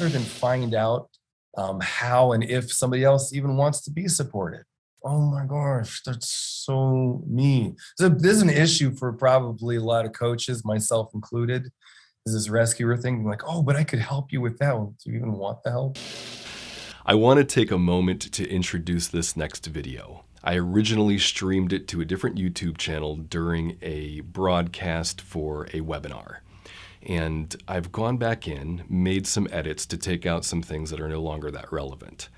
rather than find out how and if somebody else even wants to be supported. Oh my gosh, that's so mean. So this is an issue for probably a lot of coaches, myself included, is this rescuer thing. Like, oh, but I could help you with that. Well, do you even want the help? I want to take a moment to introduce this next video. I originally streamed it to a different YouTube channel during a broadcast for a webinar. And I've gone back in, made some edits to take out some things that are no longer that relevant.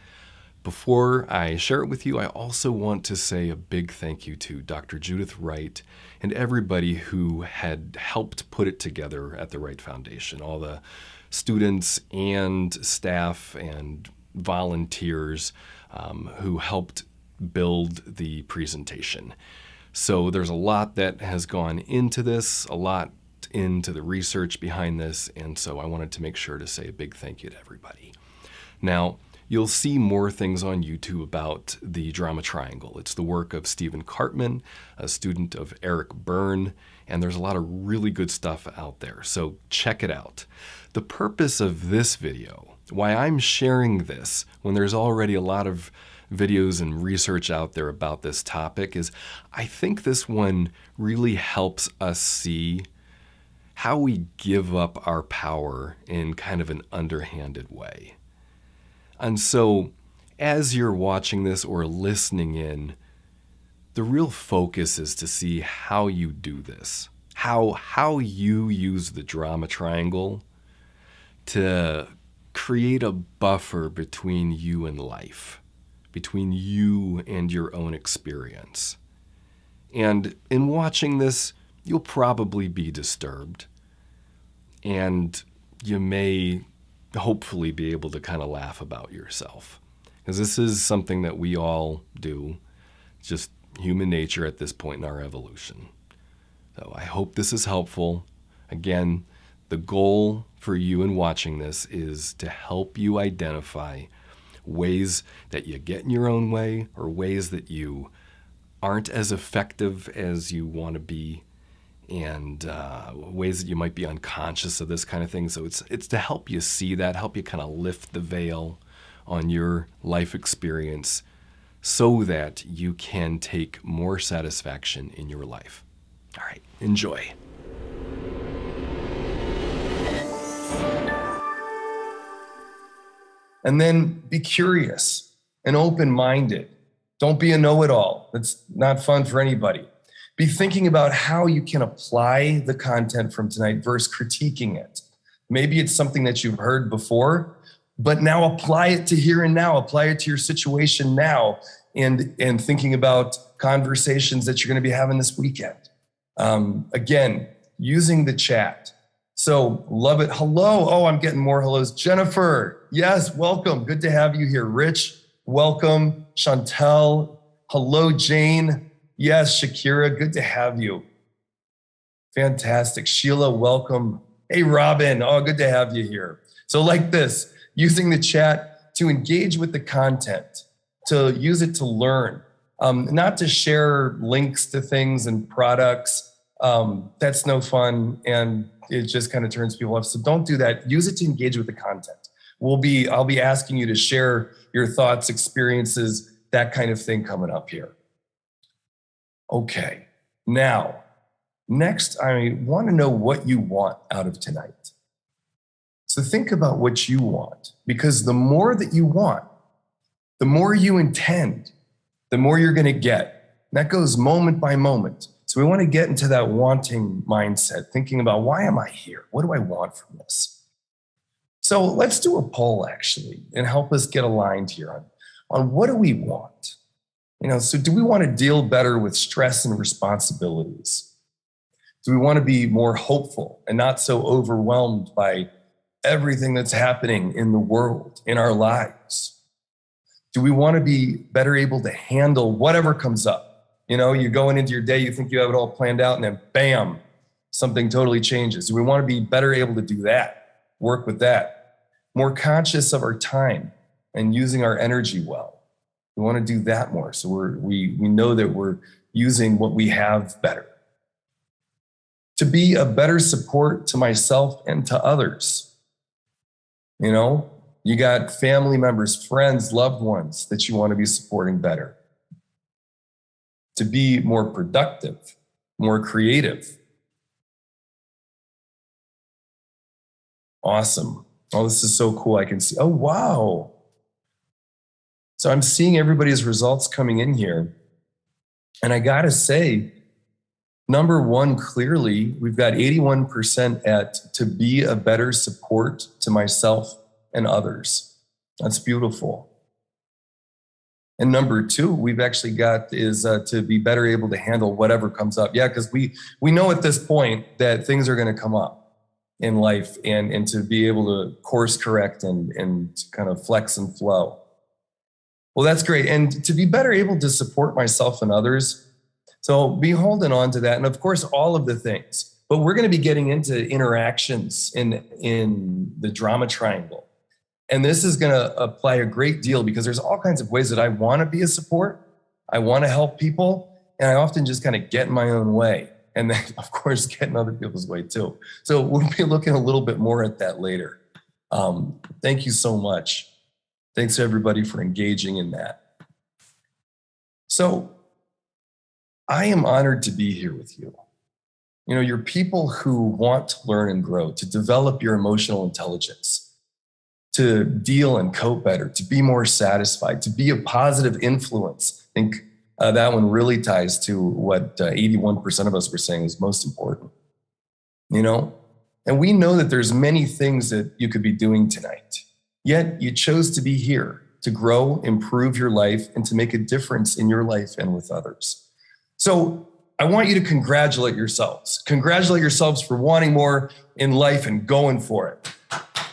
Before I share it with you, I also want to say a big thank you to Dr. Judith Wright and everybody who had helped put it together at the Wright Foundation, all the students and staff and volunteers who helped build the presentation. So there's a lot that has gone into this, a lot into the research behind this, and so I wanted to make sure to say a big thank you to everybody. Now, you'll see more things on YouTube about the Drama Triangle. It's the work of Stephen Cartman, a student of Eric Byrne, and there's a lot of really good stuff out there, so check it out. The purpose of this video, why I'm sharing this when there's already a lot of videos and research out there about this topic, is I think this one really helps us see how we give up our power in kind of an underhanded way. And so as you're watching this or listening in, the real focus is to see how you do this, how you use the drama triangle to create a buffer between you and life, between you and your own experience. And in watching this, you'll probably be disturbed, and you may hopefully be able to kind of laugh about yourself, because this is something that we all do. It's just human nature at this point in our evolution. So I hope this is helpful. Again, the goal for you in watching this is to help you identify ways that you get in your own way, or ways that you aren't as effective as you want to be, and ways that you might be unconscious of this kind of thing. So it's to help you see that, help you kind of lift the veil on your life experience so that you can take more satisfaction in your life. All right, enjoy. And then be curious and open-minded. Don't be a know-it-all. That's not fun for anybody. Be thinking about how you can apply the content from tonight versus critiquing it. Maybe it's something that you've heard before, but now apply it to here and now. Apply it to your situation now, and thinking about conversations that you're going to be having this weekend. Again, using the chat. So love it. Hello. Oh, I'm getting more hellos. Jennifer. Yes, welcome. Good to have you here. Rich, welcome. Chantel. Hello, Jane. Yes, Shakira, good to have you. Fantastic. Sheila, welcome. Hey, Robin. Oh, good to have you here. So like this, using the chat to engage with the content, to use it to learn, not to share links to things and products. That's no fun, and it just kind of turns people off. So don't do that. Use it to engage with the content. I'll be asking you to share your thoughts, experiences, that kind of thing coming up here. Okay, now, next, I want to know what you want out of tonight. So think about what you want, because the more that you want, the more you intend, the more you're going to get. And that goes moment by moment. So we want to get into that wanting mindset, thinking about, why am I here? What do I want from this? So let's do a poll, actually, and help us get aligned here on what do we want? So do we want to deal better with stress and responsibilities? Do we want to be more hopeful and not so overwhelmed by everything that's happening in the world, in our lives? Do we want to be better able to handle whatever comes up? You're going into your day, you think you have it all planned out, and then bam, something totally changes. Do we want to be better able to do that, work with that? More conscious of our time and using our energy well. We want to do that more, so we know that we're using what we have better. To be a better support to myself and to others. You got family members, friends, loved ones that you want to be supporting better. To be more productive, more creative. Awesome. Oh, this is so cool. I can see, oh, wow. So I'm seeing everybody's results coming in here. And I got to say, number one, clearly, we've got 81% at to be a better support to myself and others. That's beautiful. And number two, we've actually got is to be better able to handle whatever comes up. Yeah, because we know at this point that things are going to come up in life, and to be able to course correct and kind of flex and flow. Well, that's great. And to be better able to support myself and others. So be holding on to that. And of course, all of the things. But we're going to be getting into interactions in the drama triangle. And this is going to apply a great deal because there's all kinds of ways that I want to be a support. I want to help people. And I often just kind of get in my own way. And then, of course, get in other people's way too. So we'll be looking a little bit more at that later. Thank you so much. Thanks everybody for engaging in that. So I am honored to be here with you. You know, you're people who want to learn and grow, to develop your emotional intelligence, to deal and cope better, to be more satisfied, to be a positive influence. I think that one really ties to what 81% of us were saying is most important, you know? And we know that there's many things that you could be doing tonight, yet you chose to be here to grow, improve your life, and to make a difference in your life and with others. So I want you to congratulate yourselves. Congratulate yourselves for wanting more in life and going for it.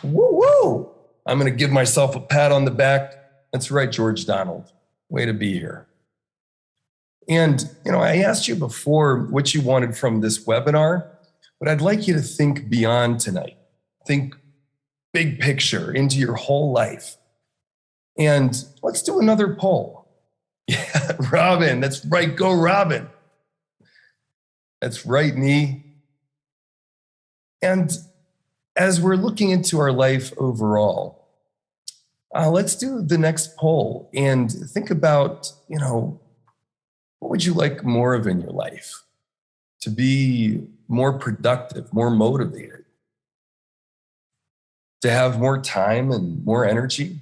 Woo woo! I'm going to give myself a pat on the back. That's right, George Donald. Way to be here. And, you know, I asked you before what you wanted from this webinar, but I'd like you to think beyond tonight. Think big picture into your whole life. And let's do another poll. Yeah, Robin, that's right. Go, Robin. That's right, Nee. And as we're looking into our life overall, let's do the next poll and think about, you know, what would you like more of in your life? To be more productive, more motivated, to have more time and more energy,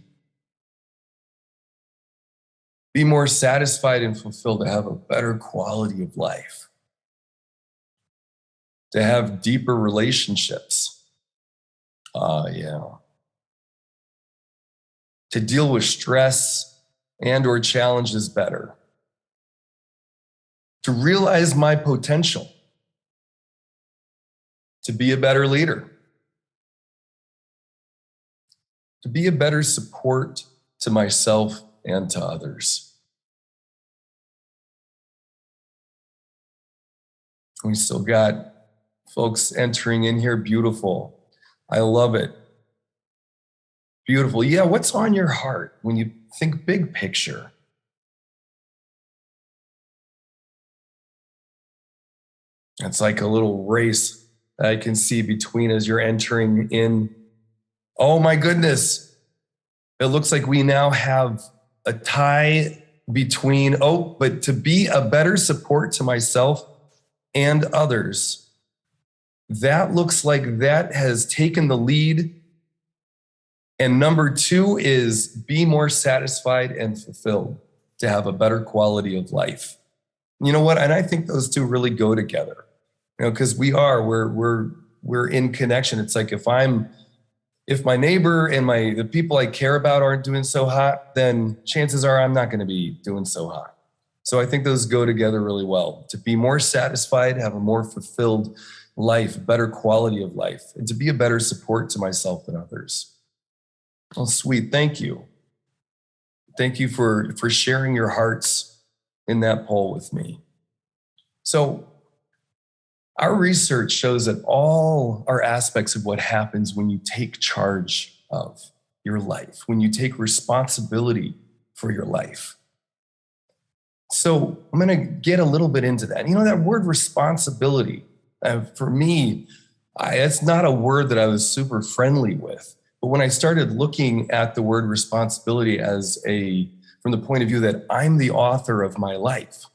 be more satisfied and fulfilled, to have a better quality of life, to have deeper relationships. Yeah. To deal with stress and or challenges better. To realize my potential. To be a better leader. To be a better support to myself and to others. We still got folks entering in here. Beautiful. I love it. Beautiful. Yeah, what's on your heart when you think big picture? It's like a little race that I can see between as you're entering in. Oh my goodness. It looks like we now have a tie between, but to be a better support to myself and others. That looks like that has taken the lead. And number two is be more satisfied and fulfilled, to have a better quality of life. You know what? And I think those two really go together. You know, because we're in connection. It's like if my neighbor and the people I care about aren't doing so hot, then chances are I'm not going to be doing so hot. So I think those go together really well. To be more satisfied, have a more fulfilled life, better quality of life, and to be a better support to myself and others. Oh, sweet. Thank you. Thank you for sharing your hearts in that poll with me. So our research shows that all are aspects of what happens when you take charge of your life, when you take responsibility for your life. So I'm going to get a little bit into that. You know, that word responsibility, for me, it's not a word that I was super friendly with. But when I started looking at the word responsibility from the point of view that I'm the author of my life,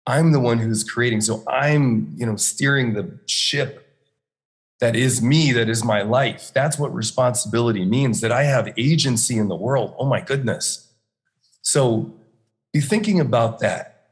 I'm the one who's creating. So I'm, steering the ship that is me, that is my life. That's what responsibility means, that I have agency in the world. Oh my goodness. So be thinking about that.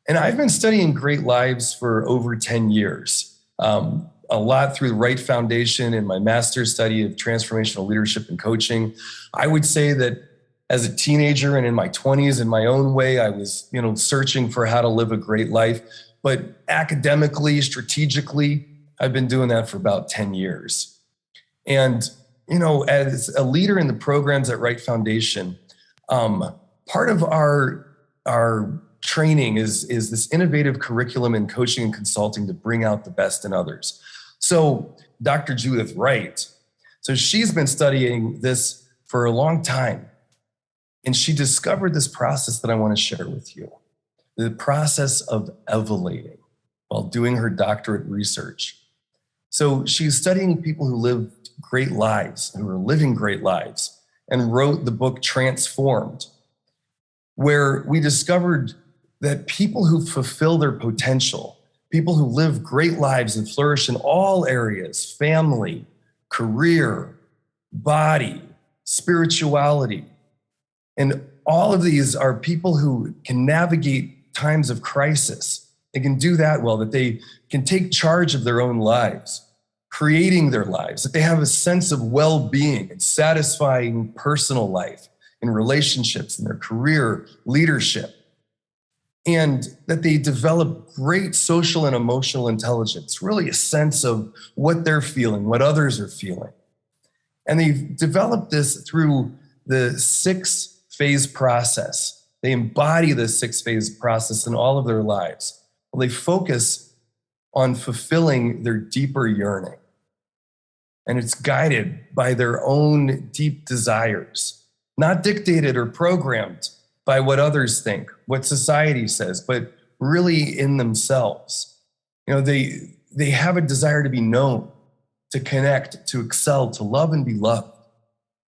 And I've been studying great lives for over 10 years, a lot through the Wright Foundation and my master's study of transformational leadership and coaching. I would say that as a teenager and in my 20s, in my own way, I was, searching for how to live a great life. But academically, strategically, I've been doing that for about 10 years. And, as a leader in the programs at Wright Foundation, part of our training is this innovative curriculum in coaching and consulting to bring out the best in others. So Dr. Judith Wright, so she's been studying this for a long time. And she discovered this process that I want to share with you, the process of evolating while doing her doctorate research. So she's studying people who lived great lives, who are living great lives, and wrote the book Transformed, where we discovered that people who fulfill their potential, people who live great lives and flourish in all areas, family, career, body, spirituality, and all of these are people who can navigate times of crisis. They can do that well, that they can take charge of their own lives, creating their lives, that they have a sense of well-being and satisfying personal life in relationships, in their career, leadership, and that they develop great social and emotional intelligence, really a sense of what they're feeling, what others are feeling. And they've developed this through the 6-phase process. They embody the 6-phase process in all of their lives. Well, they focus on fulfilling their deeper yearning. And it's guided by their own deep desires, not dictated or programmed by what others think, what society says, but really in themselves. They have a desire to be known, to connect, to excel, to love and be loved,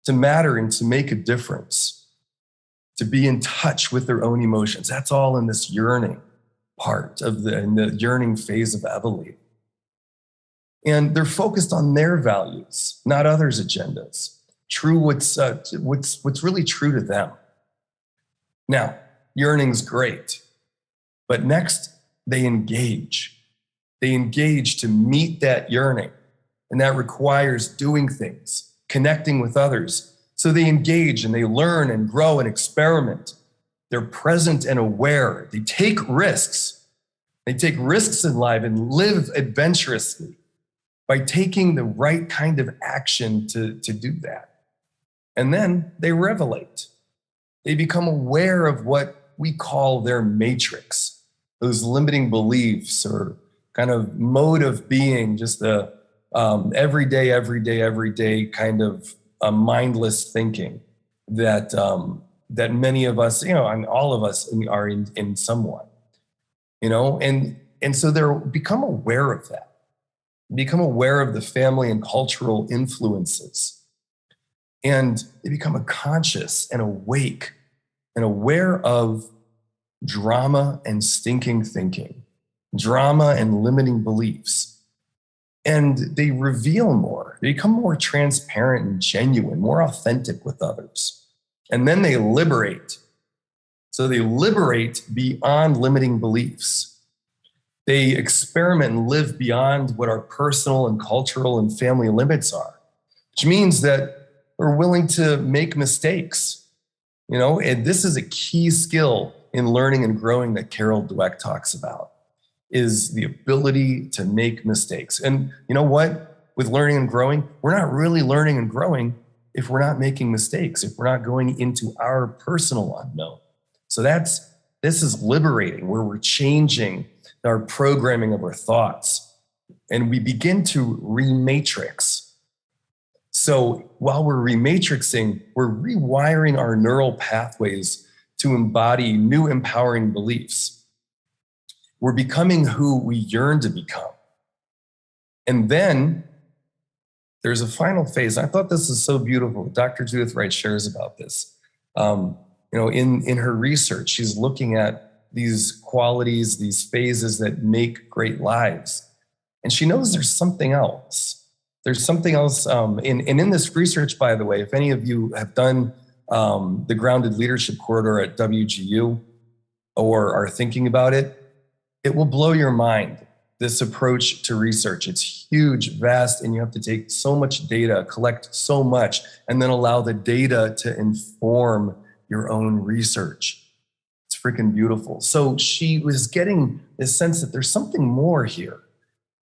to matter and to make a difference, to be in touch with their own emotions. That's all in this yearning part of the yearning phase of evolution. And they're focused on their values, not others' agendas. What's really true to them. Now, yearning's great, but next they engage. They engage to meet that yearning, and that requires doing things, connecting with others. So they engage and they learn and grow and experiment. They're present and aware. They take risks. They take risks in life and live adventurously by taking the right kind of action to do that. And then they revelate. They become aware of what we call their matrix, those limiting beliefs or kind of mode of being, just a everyday kind of mindless thinking that many of us, and all of us are in somewhat, and so they're become aware of that, become aware of the family and cultural influences. And they become conscious and awake and aware of drama and stinking thinking, drama and limiting beliefs. And they reveal more. They become more transparent and genuine, more authentic with others. And then they liberate. So they liberate beyond limiting beliefs. They experiment and live beyond what our personal and cultural and family limits are, which means that we're willing to make mistakes, and this is a key skill in learning and growing that Carol Dweck talks about, is the ability to make mistakes. And you know what? With learning and growing, we're not really learning and growing if we're not making mistakes, if we're not going into our personal unknown. So this is liberating, where we're changing our programming of our thoughts, and we begin to rematrix. So while we're rematrixing, we're rewiring our neural pathways to embody new empowering beliefs. We're becoming who we yearn to become. And then there's a final phase. I thought this is so beautiful. Dr. Judith Wright shares about this. In her research, she's looking at these qualities, these phases that make great lives. And she knows there's something else. There's something else. And in this research, by the way, if any of you have done the Grounded Leadership Corridor at WGU or are thinking about it, it will blow your mind, this approach to research. It's huge, vast, and you have to take so much data, collect so much, and then allow the data to inform your own research. It's freaking beautiful. So she was getting this sense that there's something more here.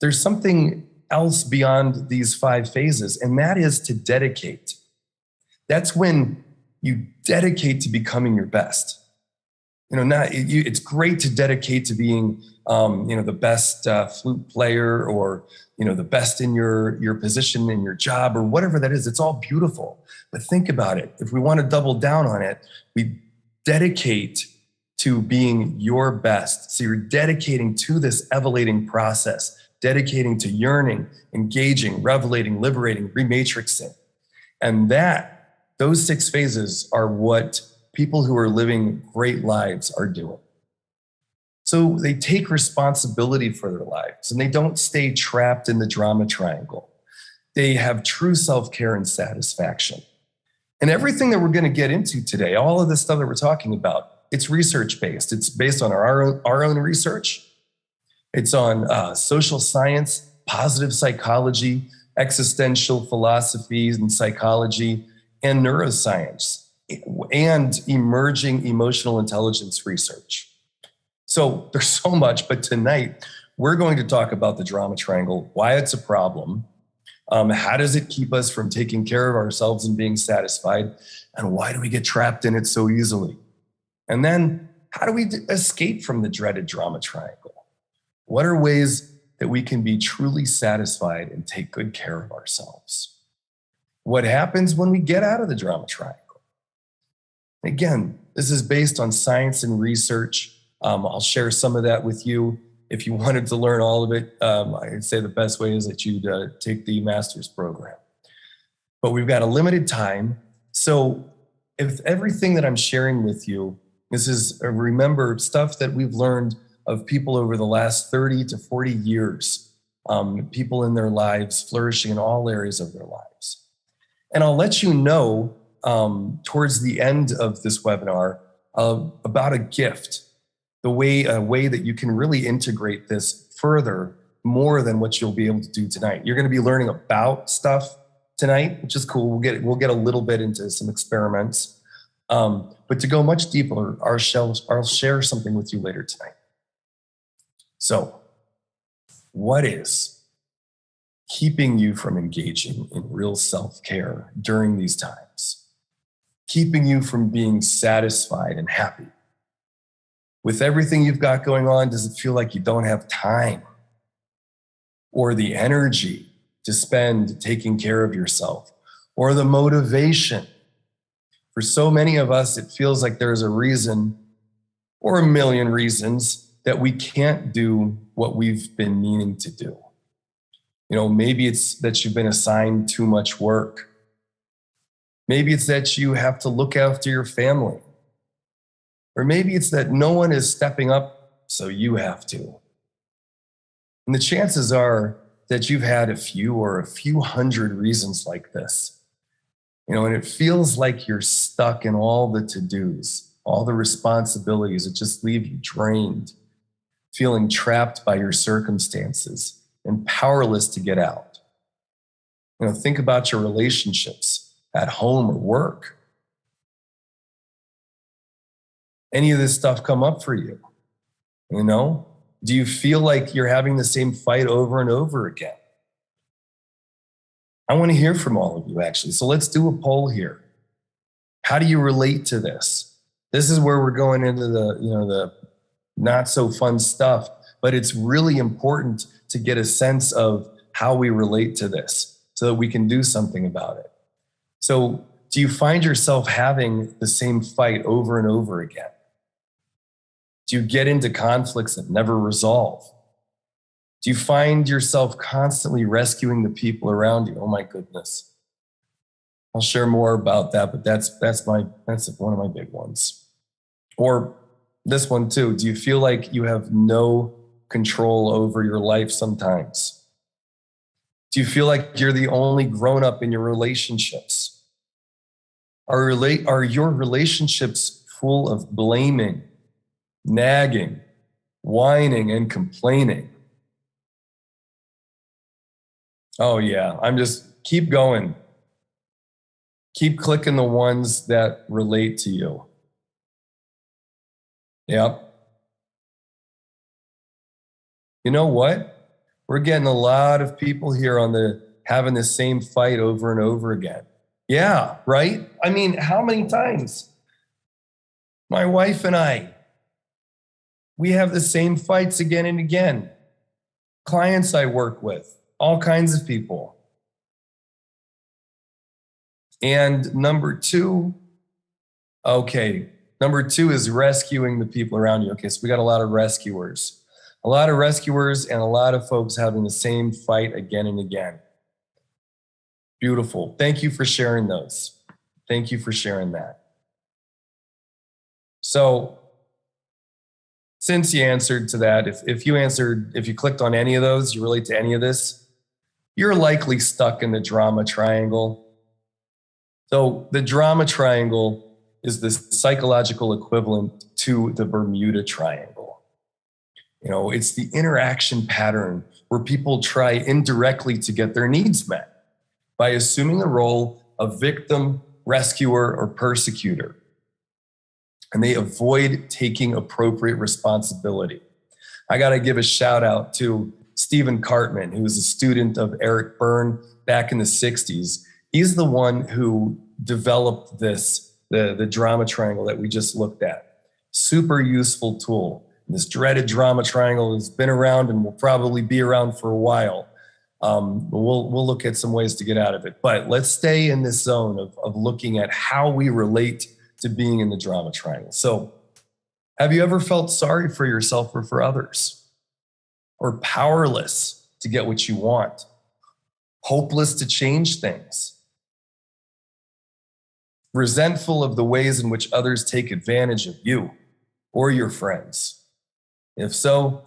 There's something else beyond these 5 phases, and that is to dedicate. That's when you dedicate to becoming your best. It's great to dedicate to being, the best flute player, or, the best in your position in your job, or whatever that is. It's all beautiful. But think about it. If we want to double down on it, we dedicate to being your best. So you're dedicating to this elevating process, dedicating to yearning, engaging, revelating, liberating, rematrixing. And those 6 phases are what people who are living great lives are doing. So they take responsibility for their lives and they don't stay trapped in the drama triangle. They have true self-care and satisfaction. And everything that we're going to get into today, all of this stuff that we're talking about, it's research-based. It's based on our own research. It's on social science, positive psychology, existential philosophies and psychology, and neuroscience, and emerging emotional intelligence research. So there's so much, but tonight we're going to talk about the drama triangle, why it's a problem, how does it keep us from taking care of ourselves and being satisfied, and why do we get trapped in it so easily? And then how do we escape from the dreaded drama triangle? What are ways that we can be truly satisfied and take good care of ourselves? What happens when we get out of the drama triangle? Again, this is based on science and research. I'll share some of that with you. If you wanted to learn all of it, I'd say the best way is that you'd take the master's program. But we've got a limited time. So if everything that I'm sharing with you, this is, remember, stuff that we've learned of people over the last 30 to 40 years, people in their lives flourishing in all areas of their lives. And I'll let you know towards the end of this webinar about a gift, a way that you can really integrate this further, more than what you'll be able to do tonight. You're going to be learning about stuff tonight, which is cool. We'll get a little bit into some experiments, but to go much deeper, I'll share something with you later tonight. So, what is keeping you from engaging in real self-care during these times? Keeping you from being satisfied and happy? With everything you've got going on, does it feel like you don't have time or the energy to spend taking care of yourself, or the motivation? For so many of us, it feels like there's a reason, or a million reasons, that we can't do what we've been meaning to do. Maybe it's that you've been assigned too much work. Maybe it's that you have to look after your family. Or maybe it's that no one is stepping up, so you have to. And the chances are that you've had a few or a few hundred reasons like this. And it feels like you're stuck in all the to-dos, all the responsibilities that just leave you drained, feeling trapped by your circumstances and powerless to get out. Think about your relationships at home or work. Any of this stuff come up for you? Do you feel like you're having the same fight over and over again? I want to hear from all of you, actually. So let's do a poll here. How do you relate to this? This is where we're going into the not so fun stuff, but it's really important to get a sense of how we relate to this so that we can do something about it. So do you find yourself having the same fight over and over again? Do you get into conflicts that never resolve? Do you find yourself constantly rescuing the people around you? Oh my goodness. I'll share more about that, but that's one of my big ones. Or this one too. Do you feel like you have no control over your life sometimes? Do you feel like you're the only grown up in your relationships? Are your relationships full of blaming, nagging, whining, and complaining? Oh yeah, keep going. Keep clicking the ones that relate to you. Yep. You know what? We're getting a lot of people here having the same fight over and over again. Yeah, right? I mean, how many times? My wife and I, we have the same fights again and again. Clients I work with, all kinds of people. And number two is rescuing the people around you. Okay, so we got a lot of rescuers. A lot of rescuers and a lot of folks having the same fight again and again. Beautiful. Thank you for sharing those. Thank you for sharing that. So since you answered to that, if you clicked on any of those, you relate to any of this, you're likely stuck in the drama triangle. So the drama triangle is the psychological equivalent to the Bermuda Triangle. You know, it's the interaction pattern where people try indirectly to get their needs met by assuming the role of victim, rescuer, or persecutor. And they avoid taking appropriate responsibility. I got to give a shout out to Stephen Cartman, who was a student of Eric Berne back in the 60s. He's the one who developed the drama triangle that we just looked at. Super useful tool. This dreaded drama triangle has been around and will probably be around for a while. We'll look at some ways to get out of it. But let's stay in this zone of looking at how we relate to being in the drama triangle. So have you ever felt sorry for yourself or for others? Or powerless to get what you want? Hopeless to change things? Resentful of the ways in which others take advantage of you or your friends? If so,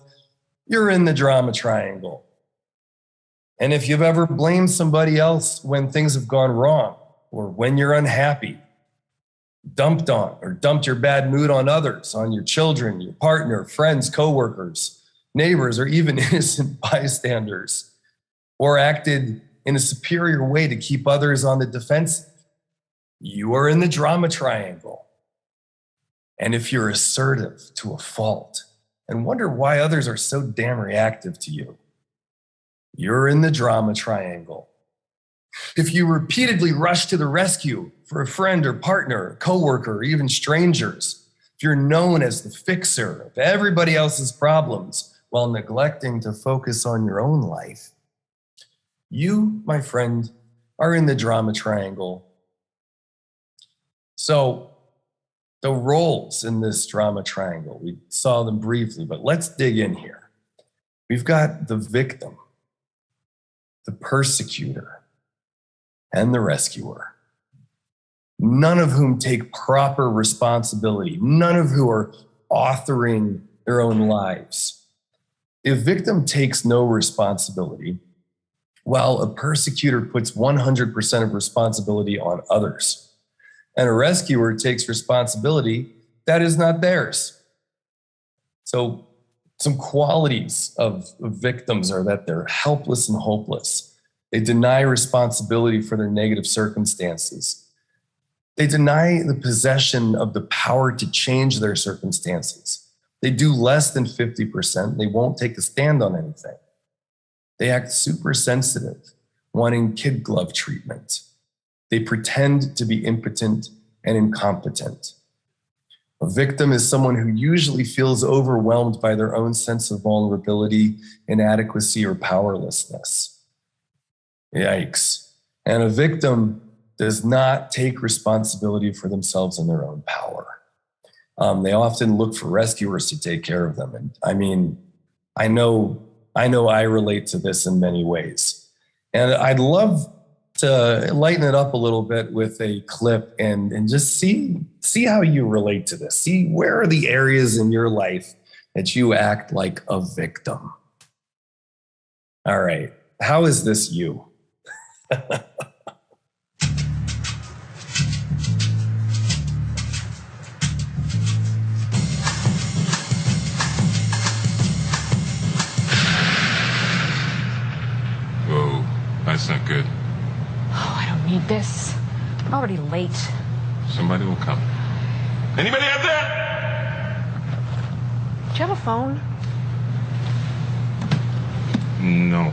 you're in the drama triangle. And if you've ever blamed somebody else when things have gone wrong or when you're unhappy, dumped your bad mood on others, on your children, your partner, friends, coworkers, neighbors, or even innocent bystanders, or acted in a superior way to keep others on the defensive, you are in the drama triangle. And if you're assertive to a fault and wonder why others are so damn reactive to you, you're in the drama triangle. If you repeatedly rush to the rescue for a friend or partner, or coworker, or even strangers, if you're known as the fixer of everybody else's problems while neglecting to focus on your own life, you, my friend, are in the drama triangle. So the roles in this drama triangle, we saw them briefly, but let's dig in here. We've got the victim, the persecutor, and the rescuer, none of whom take proper responsibility, none of whom are authoring their own lives. If victim takes no responsibility, while a persecutor puts 100% of responsibility on others, and a rescuer takes responsibility that is not theirs. So some qualities of victims are that they're helpless and hopeless. They deny responsibility for their negative circumstances. They deny the possession of the power to change their circumstances. They do less than 50%. They won't take a stand on anything. They act super sensitive, wanting kid glove treatment. They pretend to be impotent and incompetent. A victim is someone who usually feels overwhelmed by their own sense of vulnerability, inadequacy, or powerlessness. Yikes. And a victim does not take responsibility for themselves and their own power. They often look for rescuers to take care of them. And I mean, I know I know I relate to this in many ways. And I'd love to lighten it up a little bit with a clip and just see how you relate to this. See, where are the areas in your life that you act like a victim? All right. How is this you? Whoa, that's not good. Oh, I don't need this. I'm already late. Somebody will come. Anybody out there? Do you have a phone? No.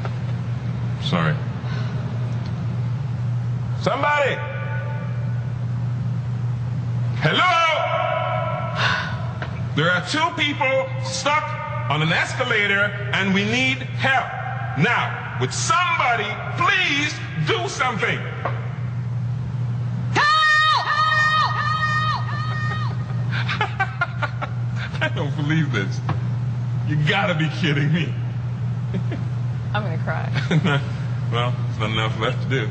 Sorry. Somebody! Hello? There are two people stuck on an escalator and we need help. Now, would somebody please do something? I don't believe this. You gotta be kidding me. I'm gonna cry. Well, there's not enough left to do.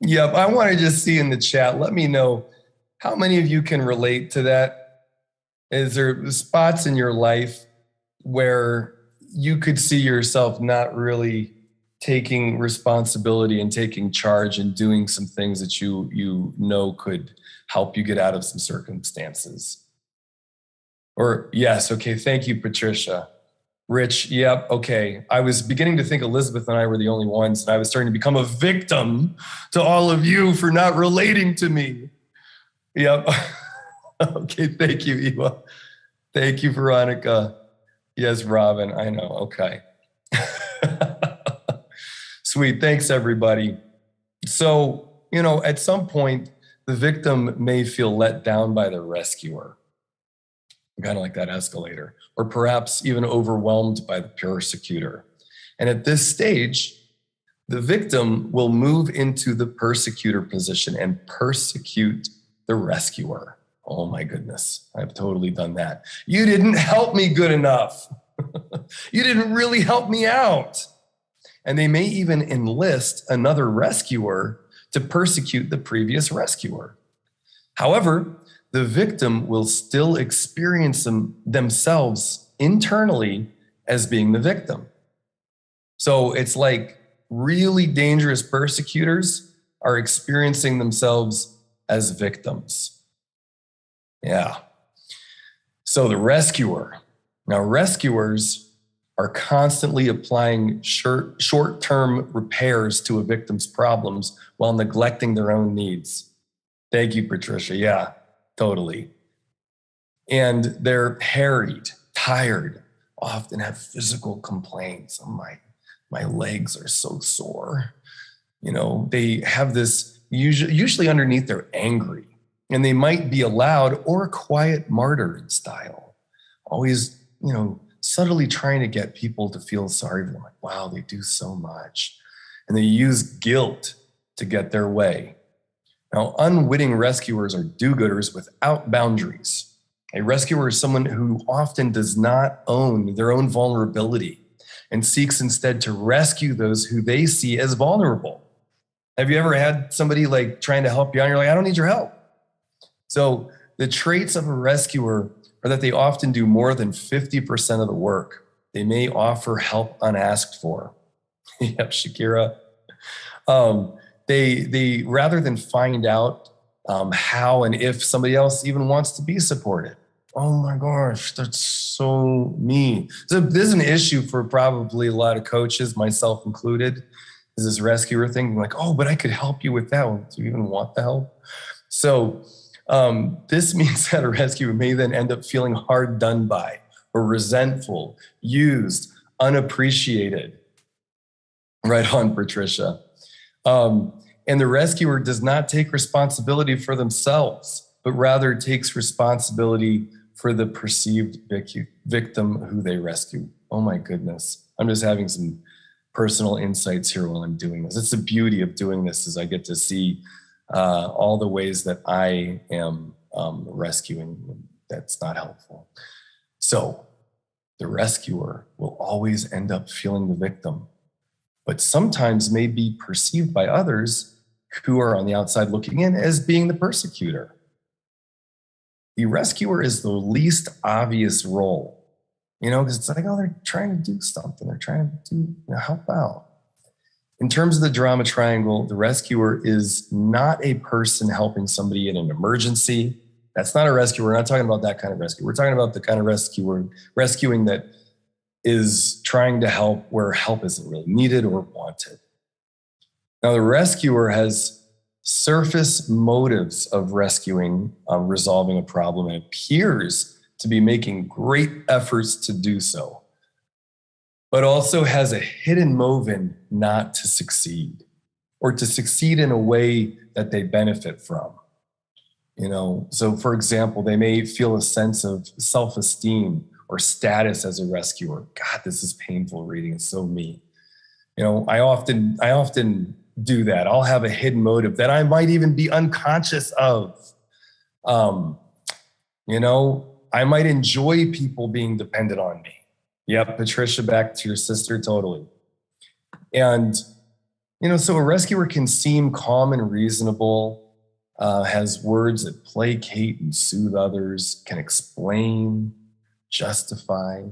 Yep. I want to just see in the chat, let me know how many of you can relate to that. Is there spots in your life where you could see yourself not really taking responsibility and taking charge and doing some things that you know could help you get out of some circumstances? Or yes, okay, thank you, Patricia. Rich, yep, okay. I was beginning to think Elizabeth and I were the only ones, and I was starting to become a victim to all of you for not relating to me. Yep. Okay, thank you, Eva. Thank you, Veronica. Yes, Robin, I know, okay. Sweet, thanks everybody. So, at some point, the victim may feel let down by the rescuer, kind of like that escalator, or perhaps even overwhelmed by the persecutor. And at this stage, the victim will move into the persecutor position and persecute the rescuer. Oh my goodness, I've totally done that. You didn't help me good enough. You didn't really help me out. And they may even enlist another rescuer to persecute the previous rescuer. However, the victim will still experience themselves internally as being the victim. So it's like really dangerous persecutors are experiencing themselves as victims. Yeah. So the rescuer. Now, rescuers are constantly applying short-term repairs to a victim's problems while neglecting their own needs. Thank you, Patricia. Yeah, totally. And they're harried, tired, often have physical complaints. Oh, my legs are so sore. They have this, usually underneath they're angry, and they might be a loud or a quiet martyr in style. Always, subtly trying to get people to feel sorry for them. Like, wow, they do so much. And they use guilt to get their way. Now, unwitting rescuers are do-gooders without boundaries. A rescuer is someone who often does not own their own vulnerability and seeks instead to rescue those who they see as vulnerable. Have you ever had somebody like trying to help you out and you're like, I don't need your help? So the traits of a rescuer are that they often do more than 50% of the work. They may offer help unasked for. Yep, Shakira. They rather than find out how and if somebody else even wants to be supported. Oh my gosh, that's so mean. So this is an issue for probably a lot of coaches, myself included, is this rescuer thing. Like, oh, but I could help you with that one. Do you even want the help? So this means that a rescuer may then end up feeling hard done by or resentful, used, unappreciated. Right on, Patricia. And the rescuer does not take responsibility for themselves, but rather takes responsibility for the perceived victim who they rescue. Oh my goodness. I'm just having some personal insights here while I'm doing this. It's the beauty of doing this is I get to see all the ways that I am rescuing That's not helpful. So the rescuer will always end up feeling the victim, but sometimes may be perceived by others who are on the outside looking in as being the persecutor. The rescuer is the least obvious role, because it's like, oh, they're trying to do something. They're trying to help out. In terms of the drama triangle, the rescuer is not a person helping somebody in an emergency. That's not a rescuer. We're not talking about that kind of rescue. We're talking about the kind of rescuing that is trying to help where help isn't really needed or wanted. Now, the rescuer has surface motives of rescuing, resolving a problem, and appears to be making great efforts to do so, but also has a hidden motive not to succeed, or to succeed in a way that they benefit from. So for example, they may feel a sense of self-esteem or status as a rescuer. God, this is painful reading. It's so me. I often do that. I'll have a hidden motive that I might even be unconscious of. I might enjoy people being dependent on me. Yep, Patricia, back to your sister, totally. And, so a rescuer can seem calm and reasonable, has words that placate and soothe others, can explain, justify.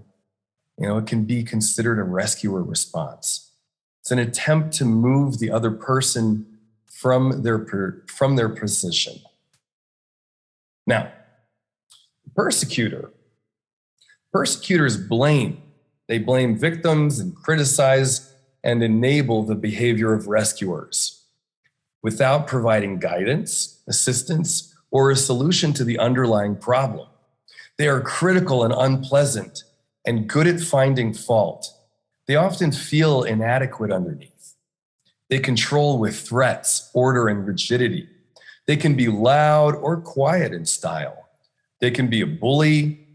It can be considered a rescuer response. It's an attempt to move the other person from their position. Now, persecutors blame. They blame victims and criticize and enable the behavior of rescuers without providing guidance, assistance, or a solution to the underlying problem. They are critical and unpleasant and good at finding fault. They often feel inadequate underneath. They control with threats, order, and rigidity. They can be loud or quiet in style. They can be a bully.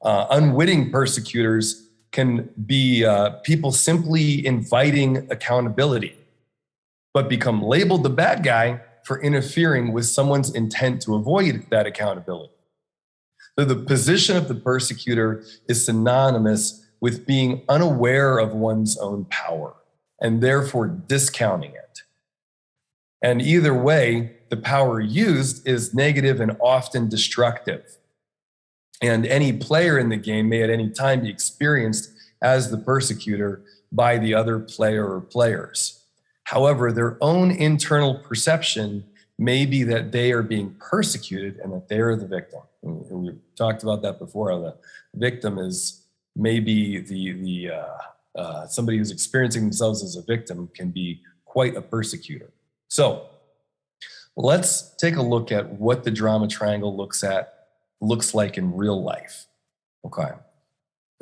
Unwitting persecutors can be people simply inviting accountability, but become labeled the bad guy for interfering with someone's intent to avoid that accountability. So the position of the persecutor is synonymous with being unaware of one's own power and therefore discounting it. And either way, the power used is negative and often destructive. And any player in the game may at any time be experienced as the persecutor by the other player or players. However, their own internal perception may be that they are being persecuted and that they are the victim. And we talked about that before. The victim is maybe somebody who's experiencing themselves as a victim can be quite a persecutor. So let's take a look at what the drama triangle looks like in real life. Okay.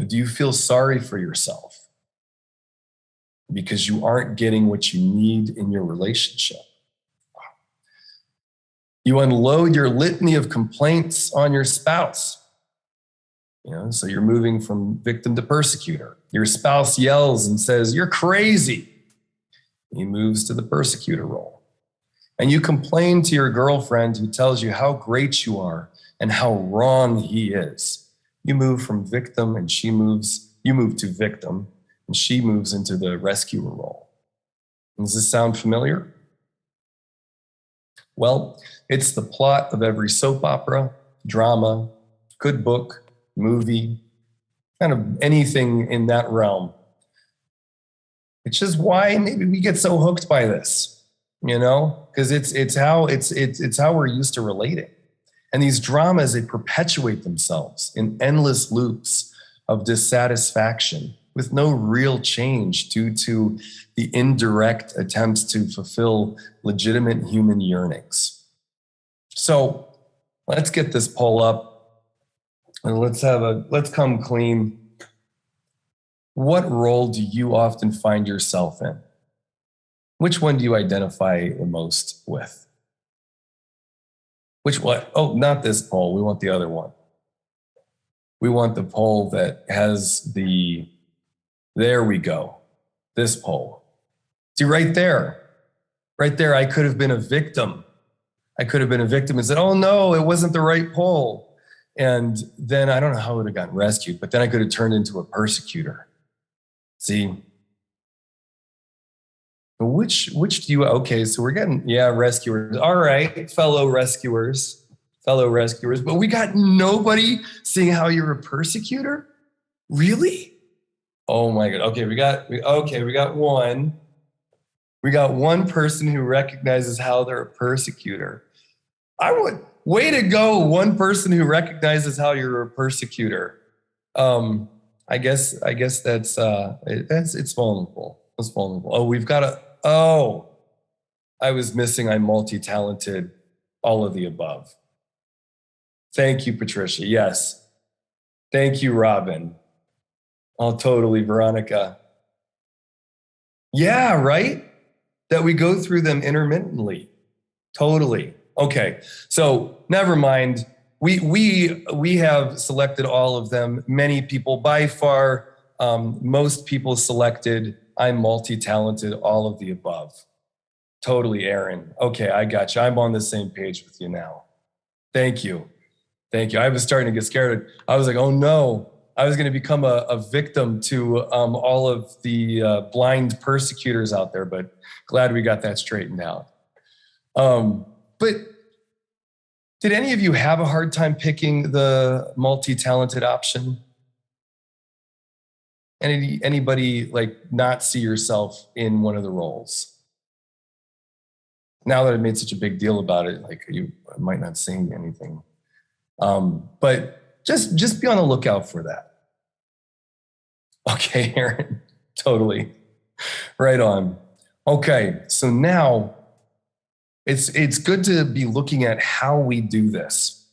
Do you feel sorry for yourself because you aren't getting what you need in your relationship? You unload your litany of complaints on your spouse. So you're moving from victim to persecutor. Your spouse yells and says, "You're crazy." He moves to the persecutor role. And you complain to your girlfriend who tells you how great you are and how wrong he is. You move from victim and you move to victim, and she moves into the rescuer role. Does this sound familiar? Well, it's the plot of every soap opera, drama, good book, movie, kind of anything in that realm. It's just why maybe we get so hooked by this, because it's how we're used to relating. And these dramas, they perpetuate themselves in endless loops of dissatisfaction with no real change due to the indirect attempts to fulfill legitimate human yearnings. So let's get this poll up and let's come clean. What role do you often find yourself in? Which one do you identify the most with? Which one? Oh, not this poll. We want the other one. We want the poll that has there we go. This poll. See, right there, I could have been a victim. I could have been a victim and said, oh no, it wasn't the right poll. And then I don't know how I would have gotten rescued, but then I could have turned into a persecutor. See? Which do you, okay, so we're getting, yeah, rescuers. All right, fellow rescuers, but we got nobody seeing how you're a persecutor? Really? Oh my God. Okay, we got one. We got one person who recognizes how they're a persecutor. Way to go, one person who recognizes how you're a persecutor. I guess that's it's vulnerable. It's vulnerable. I was missing. I'm multi-talented, all of the above. Thank you, Patricia. Yes. Thank you, Robin. Oh, totally, Veronica. Yeah, right? That we go through them intermittently. Totally. Okay, so never mind. We have selected all of them. Many people, by far, most people selected I'm multi-talented, all of the above. Totally, Aaron. Okay, I got you. I'm on the same page with you now. Thank you. Thank you. I was starting to get scared. I was like, oh no, I was going to become a victim to all of the blind persecutors out there, but glad we got that straightened out. But did any of you have a hard time picking the multi-talented option? Anybody like not see yourself in one of the roles? Now that I've made such a big deal about it, like you might not see anything. But just be on the lookout for that. Okay, Aaron, totally. Right on. Okay, so now it's good to be looking at how we do this.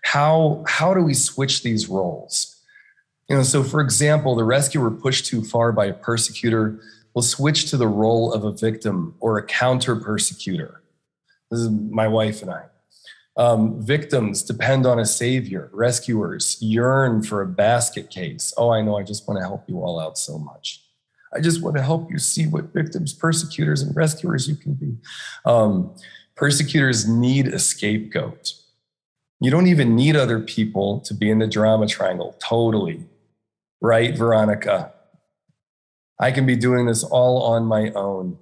How do we switch these roles? So for example, the rescuer pushed too far by a persecutor will switch to the role of a victim or a counter persecutor. This is my wife and I. Victims depend on a savior. Rescuers yearn for a basket case. Oh, I know, I just want to help you all out so much. I just want to help you see what victims, persecutors, and rescuers you can be. Persecutors need a scapegoat. You don't even need other people to be in the drama triangle. Totally. Right, Veronica? I can be doing this all on my own.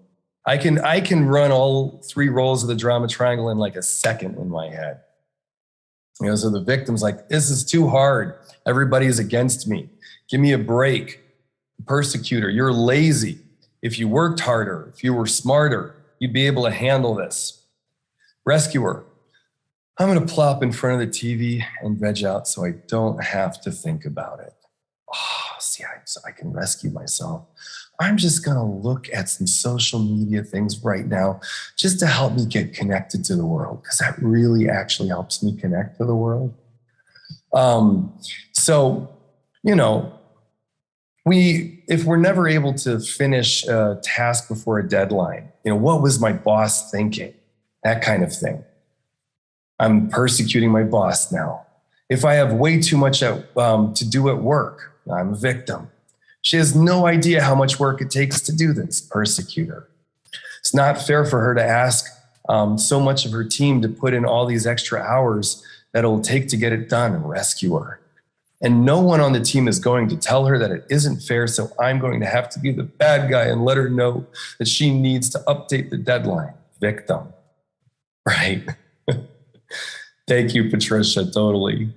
I can run all 3 roles of the drama triangle in like a second in my head. So the victim's like, this is too hard. Everybody's against me. Give me a break. Persecutor, you're lazy. If you worked harder, if you were smarter, you'd be able to handle this. Rescuer, I'm going to plop in front of the TV and veg out so I don't have to think about it. Oh, see, I can rescue myself. I'm just going to look at some social media things right now just to help me get connected to the world, because that really actually helps me connect to the world. If we're never able to finish a task before a deadline, what was my boss thinking? That kind of thing. I'm persecuting my boss now. If I have way too much to do at work, I'm a victim. She has no idea how much work it takes to do this, persecutor. It's not fair for her to ask so much of her team to put in all these extra hours that it'll take to get it done, rescuer. And no one on the team is going to tell her that it isn't fair, so I'm going to have to be the bad guy and let her know that she needs to update the deadline, victim. Right? Thank you, Patricia, totally.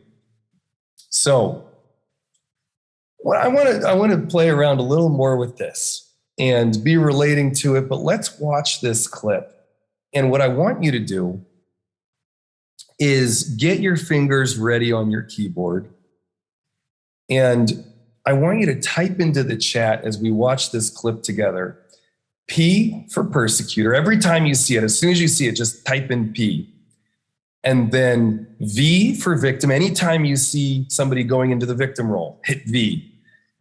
So, I want to play around a little more with this and be relating to it, but let's watch this clip. And what I want you to do is get your fingers ready on your keyboard. And I want you to type into the chat as we watch this clip together, P for persecutor. Every time you see it, as soon as you see it, just type in P. And then V for victim. Anytime you see somebody going into the victim role, hit V.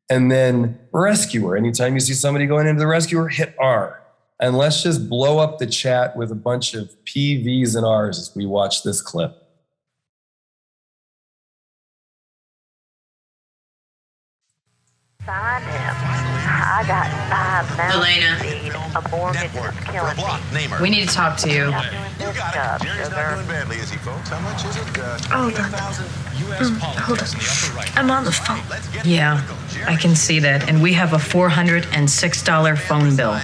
And then rescuer. Anytime you see somebody going into the rescuer, hit R. And let's just blow up the chat with a bunch of P, Vs, and Rs as we watch this clip. Find him. How I got 5 now. Elena. A mortgage is killing me. We need to talk to you. Not doing this job, Jerry's not sugar. doing badly, is he, folks? How much is it? Hold on. Hold on. I'm on the phone. Yeah, I can see that. And we have a $406 phone bill,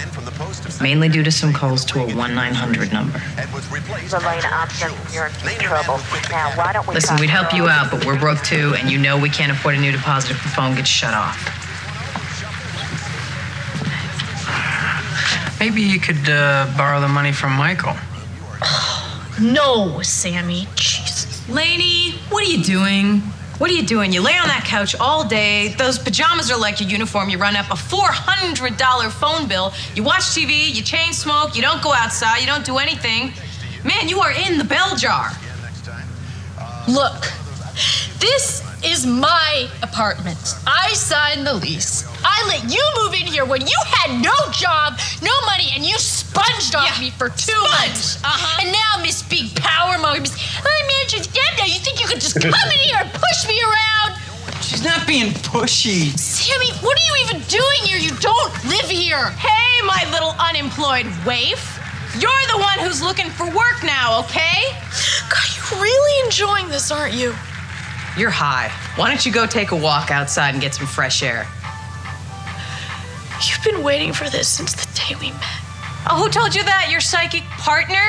mainly due to some calls to a 1-900 number. Elena, I'm thinking you're in some trouble. Now, why don't we Listen, talk we'd help you girls? out, but we're broke too, and you know we can't afford a new deposit if the phone gets shut off. Maybe you could borrow the money from Michael. No, Sammy. Jesus. Lainey, what are you doing? What are you doing? You lay on that couch all day. Those pajamas are like your uniform. You run up a $400 phone bill. You watch TV, you chain smoke, you don't go outside, you don't do anything. Man, you are in the bell jar. Look, this is my apartment. I signed the lease. I let you move in here when you had no job, no money, and you sponged off me for 2 months. And now Miss Big Power Mom, Miss, I'm Manager's dad now. You think you could just come in here and push me around? She's not being pushy. Sammy, what are you even doing here? You don't live here. Hey, my little unemployed waif. You're the one who's looking for work now, okay? God, you're really enjoying this, aren't you? You're high. Why don't you go take a walk outside and get some fresh air? You've been waiting for this since the day we met. Oh, who told you that? Your psychic partner?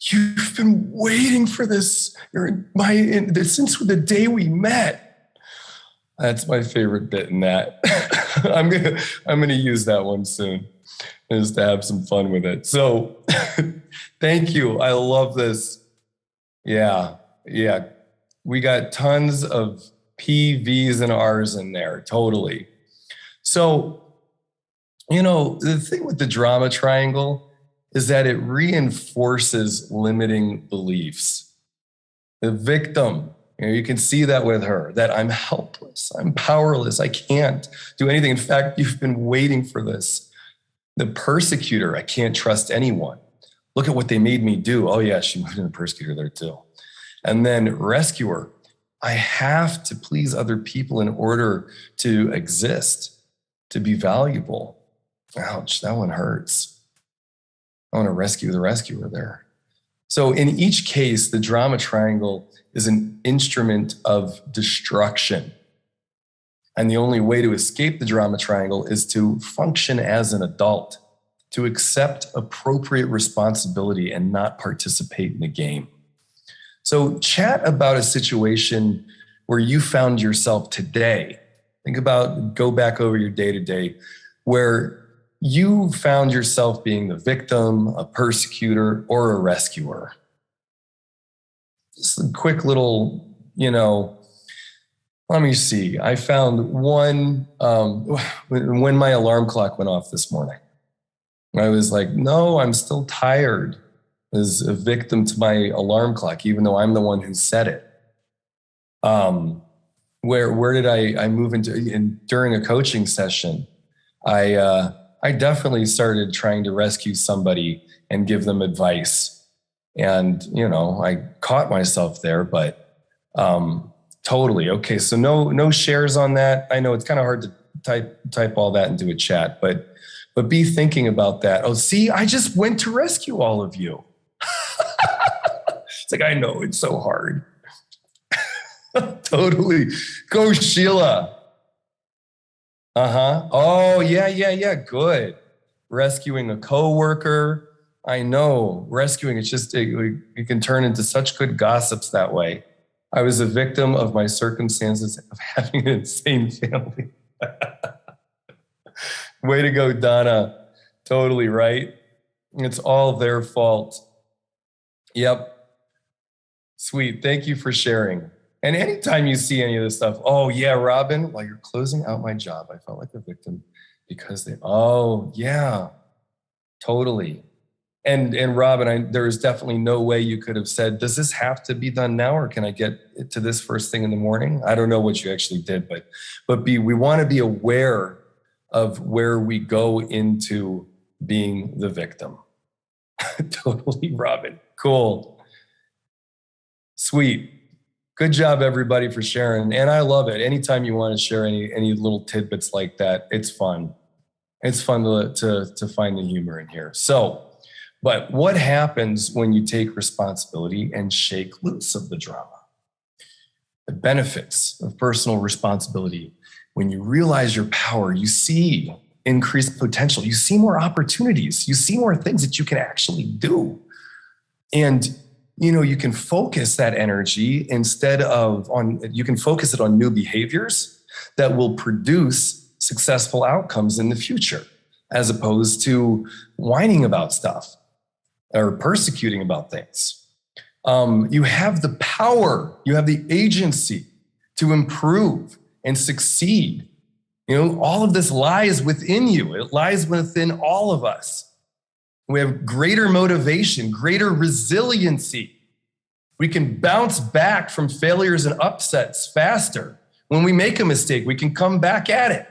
You've been waiting for this since the day we met. That's my favorite bit in that. I'm gonna use that one soon, just to have some fun with it. So, thank you. I love this. Yeah. We got tons of P, V's, and R's in there. Totally. So, the thing with the drama triangle is that it reinforces limiting beliefs. The victim, you can see that with her, that I'm helpless, I'm powerless, I can't do anything. In fact, you've been waiting for this. The persecutor, I can't trust anyone. Look at what they made me do. Oh yeah, she moved in the persecutor there too. And then rescuer, I have to please other people in order to exist, to be valuable. Ouch, that one hurts. I want to rescue the rescuer there. So in each case, the drama triangle is an instrument of destruction. And the only way to escape the drama triangle is to function as an adult, to accept appropriate responsibility and not participate in the game. So chat about a situation where you found yourself today. Go back over your day-to-day, where you found yourself being the victim, a persecutor, or a rescuer. Just a quick little, let me see. I found one when my alarm clock went off this morning. I was like, no, I'm still tired. As a victim to my alarm clock, even though I'm the one who set it. Where did I move into? During a coaching session, I definitely started trying to rescue somebody and give them advice. And, I caught myself there, but totally. Okay, so no shares on that. I know it's kind of hard to type all that into a chat, but be thinking about that. Oh, see, I just went to rescue all of you. It's like, I know, it's so hard. Totally. Go, Sheila. Oh, yeah. Good. Rescuing a coworker. I know. Rescuing, it's just, it can turn into such good gossips that way. I was a victim of my circumstances of having an insane family. Way to go, Donna. Totally right. It's all their fault. Yep. Sweet. Thank you for sharing. And anytime you see any of this stuff, oh yeah, Robin, while you're closing out my job, I felt like a victim because oh yeah, totally. And Robin, there is definitely no way you could have said, does this have to be done now, or can I get to this first thing in the morning? I don't know what you actually did, but we want to be aware of where we go into being the victim. Totally, Robin. Cool. Sweet. Good job, everybody, for sharing. And I love it. Anytime you want to share any little tidbits like that, it's fun. It's fun to find the humor in here. So, but what happens when you take responsibility and shake loose of the drama? The benefits of personal responsibility. When you realize your power, you see increased potential. You see more opportunities. You see more things that you can actually do. And you can focus that energy you can focus it on new behaviors that will produce successful outcomes in the future, as opposed to whining about stuff or persecuting about things. You have the power, you have the agency to improve and succeed. All of this lies within you. It lies within all of us. We have greater motivation, greater resiliency. We can bounce back from failures and upsets faster. When we make a mistake, we can come back at it.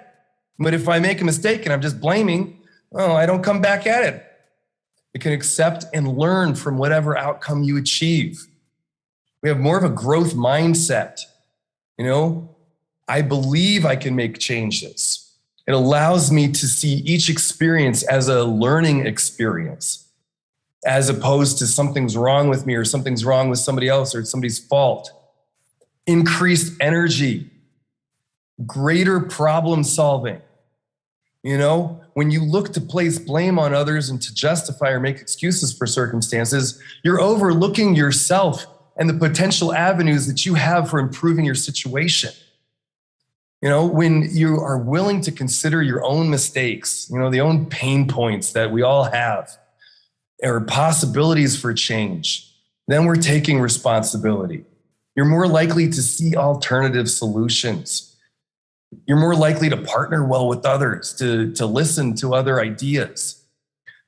But if I make a mistake and I'm just blaming, I don't come back at it. You can accept and learn from whatever outcome you achieve. We have more of a growth mindset. I believe I can make changes. It allows me to see each experience as a learning experience, as opposed to something's wrong with me or something's wrong with somebody else or it's somebody's fault. Increased energy, greater problem solving. When you look to place blame on others and to justify or make excuses for circumstances, you're overlooking yourself and the potential avenues that you have for improving your situation. When you are willing to consider your own mistakes, the own pain points that we all have, or possibilities for change, then we're taking responsibility. You're more likely to see alternative solutions. You're more likely to partner well with others, to listen to other ideas.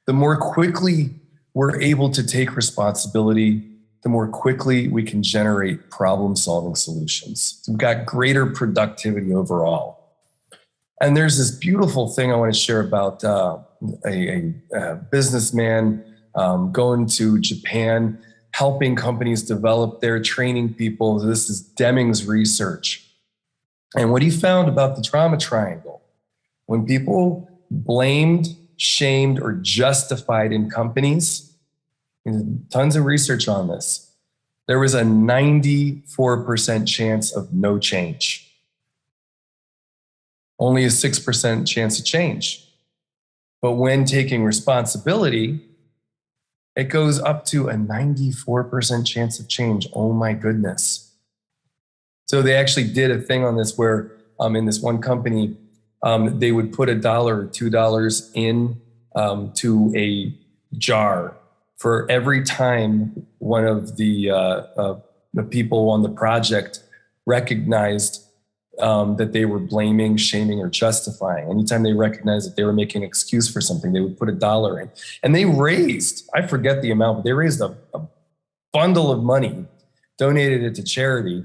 The more quickly we're able to take responsibility, the more quickly we can generate problem-solving solutions. We've got greater productivity overall. And there's this beautiful thing I want to share about a businessman going to Japan, helping companies develop their training people. This is Deming's research. And what he found about the trauma triangle, when people blamed, shamed, or justified in companies, tons of research on this, there was a 94% chance of no change. Only a 6% chance of change. But when taking responsibility, it goes up to a 94% chance of change. Oh my goodness. So they actually did a thing on this where in this one company, they would put $1 or $2 in to a jar for every time one of the people on the project recognized that they were blaming, shaming, or justifying. Anytime they recognized that they were making an excuse for something, they would put $1 in. And they raised, I forget the amount, but they raised a bundle of money, donated it to charity.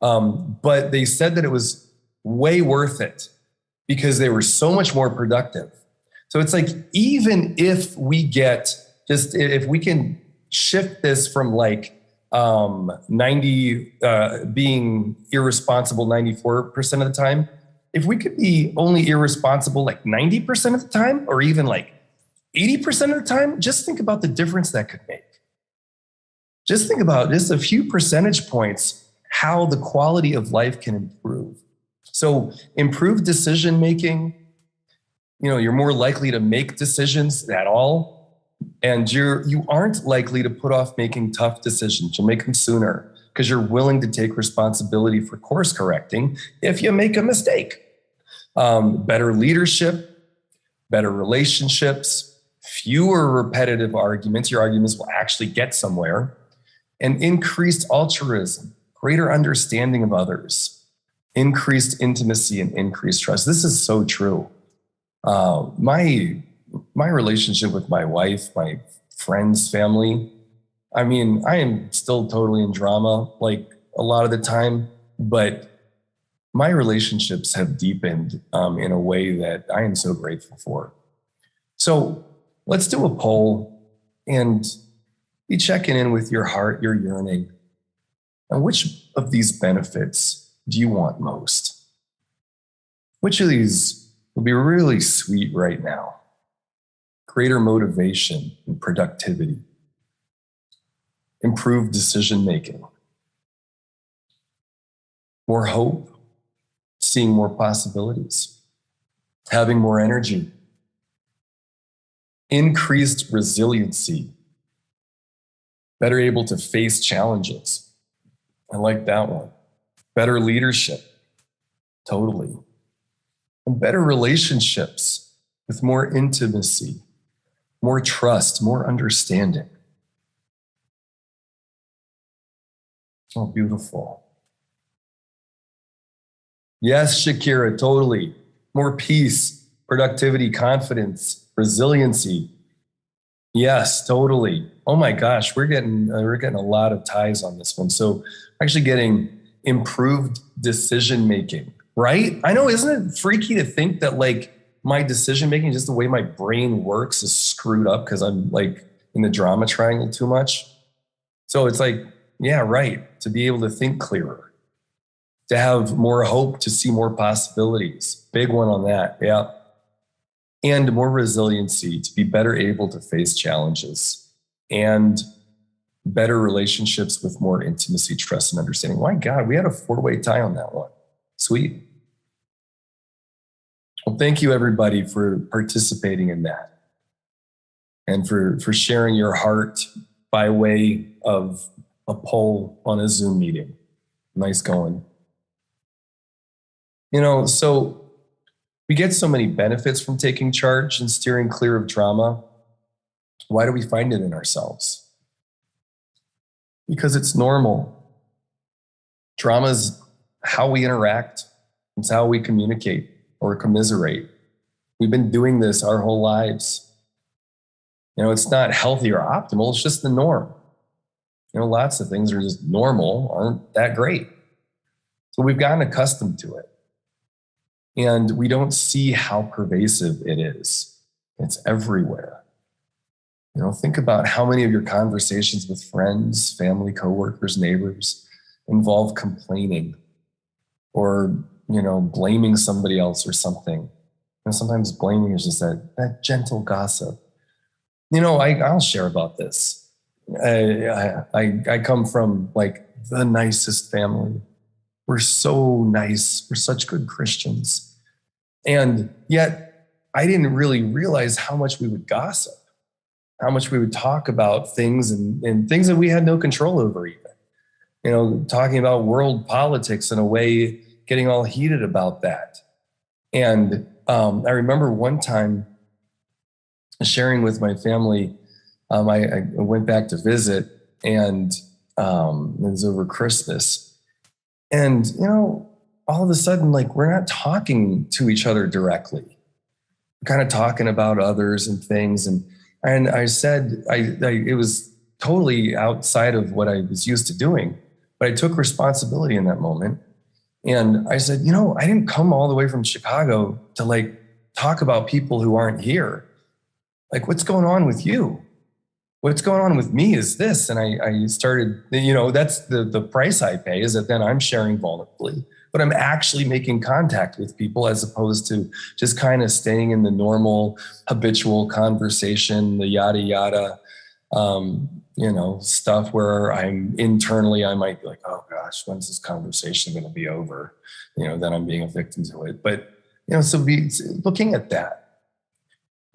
But they said that it was way worth it because they were so much more productive. So it's like, even if we get if we can shift this from like 90 being irresponsible 94% of the time, if we could be only irresponsible like 90% of the time, or even like 80% of the time, just think about the difference that could make. Just think about just a few percentage points, how the quality of life can improve. So improved decision making, you're more likely to make decisions at all. And you aren't likely to put off making tough decisions. You'll make them sooner because you're willing to take responsibility for course correcting if you make a mistake. Better leadership, better relationships, fewer repetitive arguments. Your arguments will actually get somewhere. And increased altruism, greater understanding of others, increased intimacy, and increased trust. This is so true. My relationship with my wife, my friends, family, I am still totally in drama like a lot of the time, but my relationships have deepened in a way that I am so grateful for. So let's do a poll and be checking in with your heart, your yearning. And which of these benefits do you want most? Which of these would be really sweet right now? Greater motivation and productivity, improved decision-making, more hope, seeing more possibilities, having more energy, increased resiliency, better able to face challenges. I like that one. Better leadership, totally. And better relationships with more intimacy, more trust, more understanding. Oh, beautiful. Yes, Shakira, totally. More peace, productivity, confidence, resiliency. Yes, totally. Oh my gosh, we're getting a lot of ties on this one. So actually getting improved decision making, right? I know, isn't it freaky to think that like my decision making, just the way my brain works, is screwed up because I'm like in the drama triangle too much. So it's like, yeah, right. To be able to think clearer, to have more hope, to see more possibilities. Big one on that. Yeah. And more resiliency, to be better able to face challenges, and better relationships with more intimacy, trust, and understanding. My God, we had a 4-way tie on that one. Sweet. Well, thank you everybody for participating in that and for sharing your heart by way of a poll on a Zoom meeting. Nice going. You know, so we get so many benefits from taking charge and steering clear of drama. Why do we find it in ourselves? Because it's normal. Drama is how we interact. It's how we communicate or commiserate. We've been doing this our whole lives. You know, it's not healthy or optimal. It's just the norm. You know, lots of things are just normal, aren't that great. So we've gotten accustomed to it. And we don't see how pervasive it is. It's everywhere. You know, think about how many of your conversations with friends, family, coworkers, neighbors involve complaining or, you know, blaming somebody else or something. And sometimes blaming is just that gentle gossip. You know, I'll share about this. I come from like the nicest family. We're so nice. We're such good Christians. And yet I didn't really realize how much we would gossip, how much we would talk about things and things that we had no control over even. You know, talking about world politics in a way, getting all heated about that. And I remember one time sharing with my family, I went back to visit and it was over Christmas. And, you know, all of a sudden, like, we're not talking to each other directly. We're kind of talking about others and things. And I said, it was totally outside of what I was used to doing, but I took responsibility in that moment. And I said, you know, I didn't come all the way from Chicago to like talk about people who aren't here. Like, what's going on with you? What's going on with me is this. And I started, you know, that's the price I pay, is that then I'm sharing vulnerably, but I'm actually making contact with people as opposed to just kind of staying in the normal habitual conversation, the yada, yada, you know, stuff where I'm internally, I might be like, oh gosh, when's this conversation going to be over? You know, then I'm being a victim to it. But, you know, so be looking at that.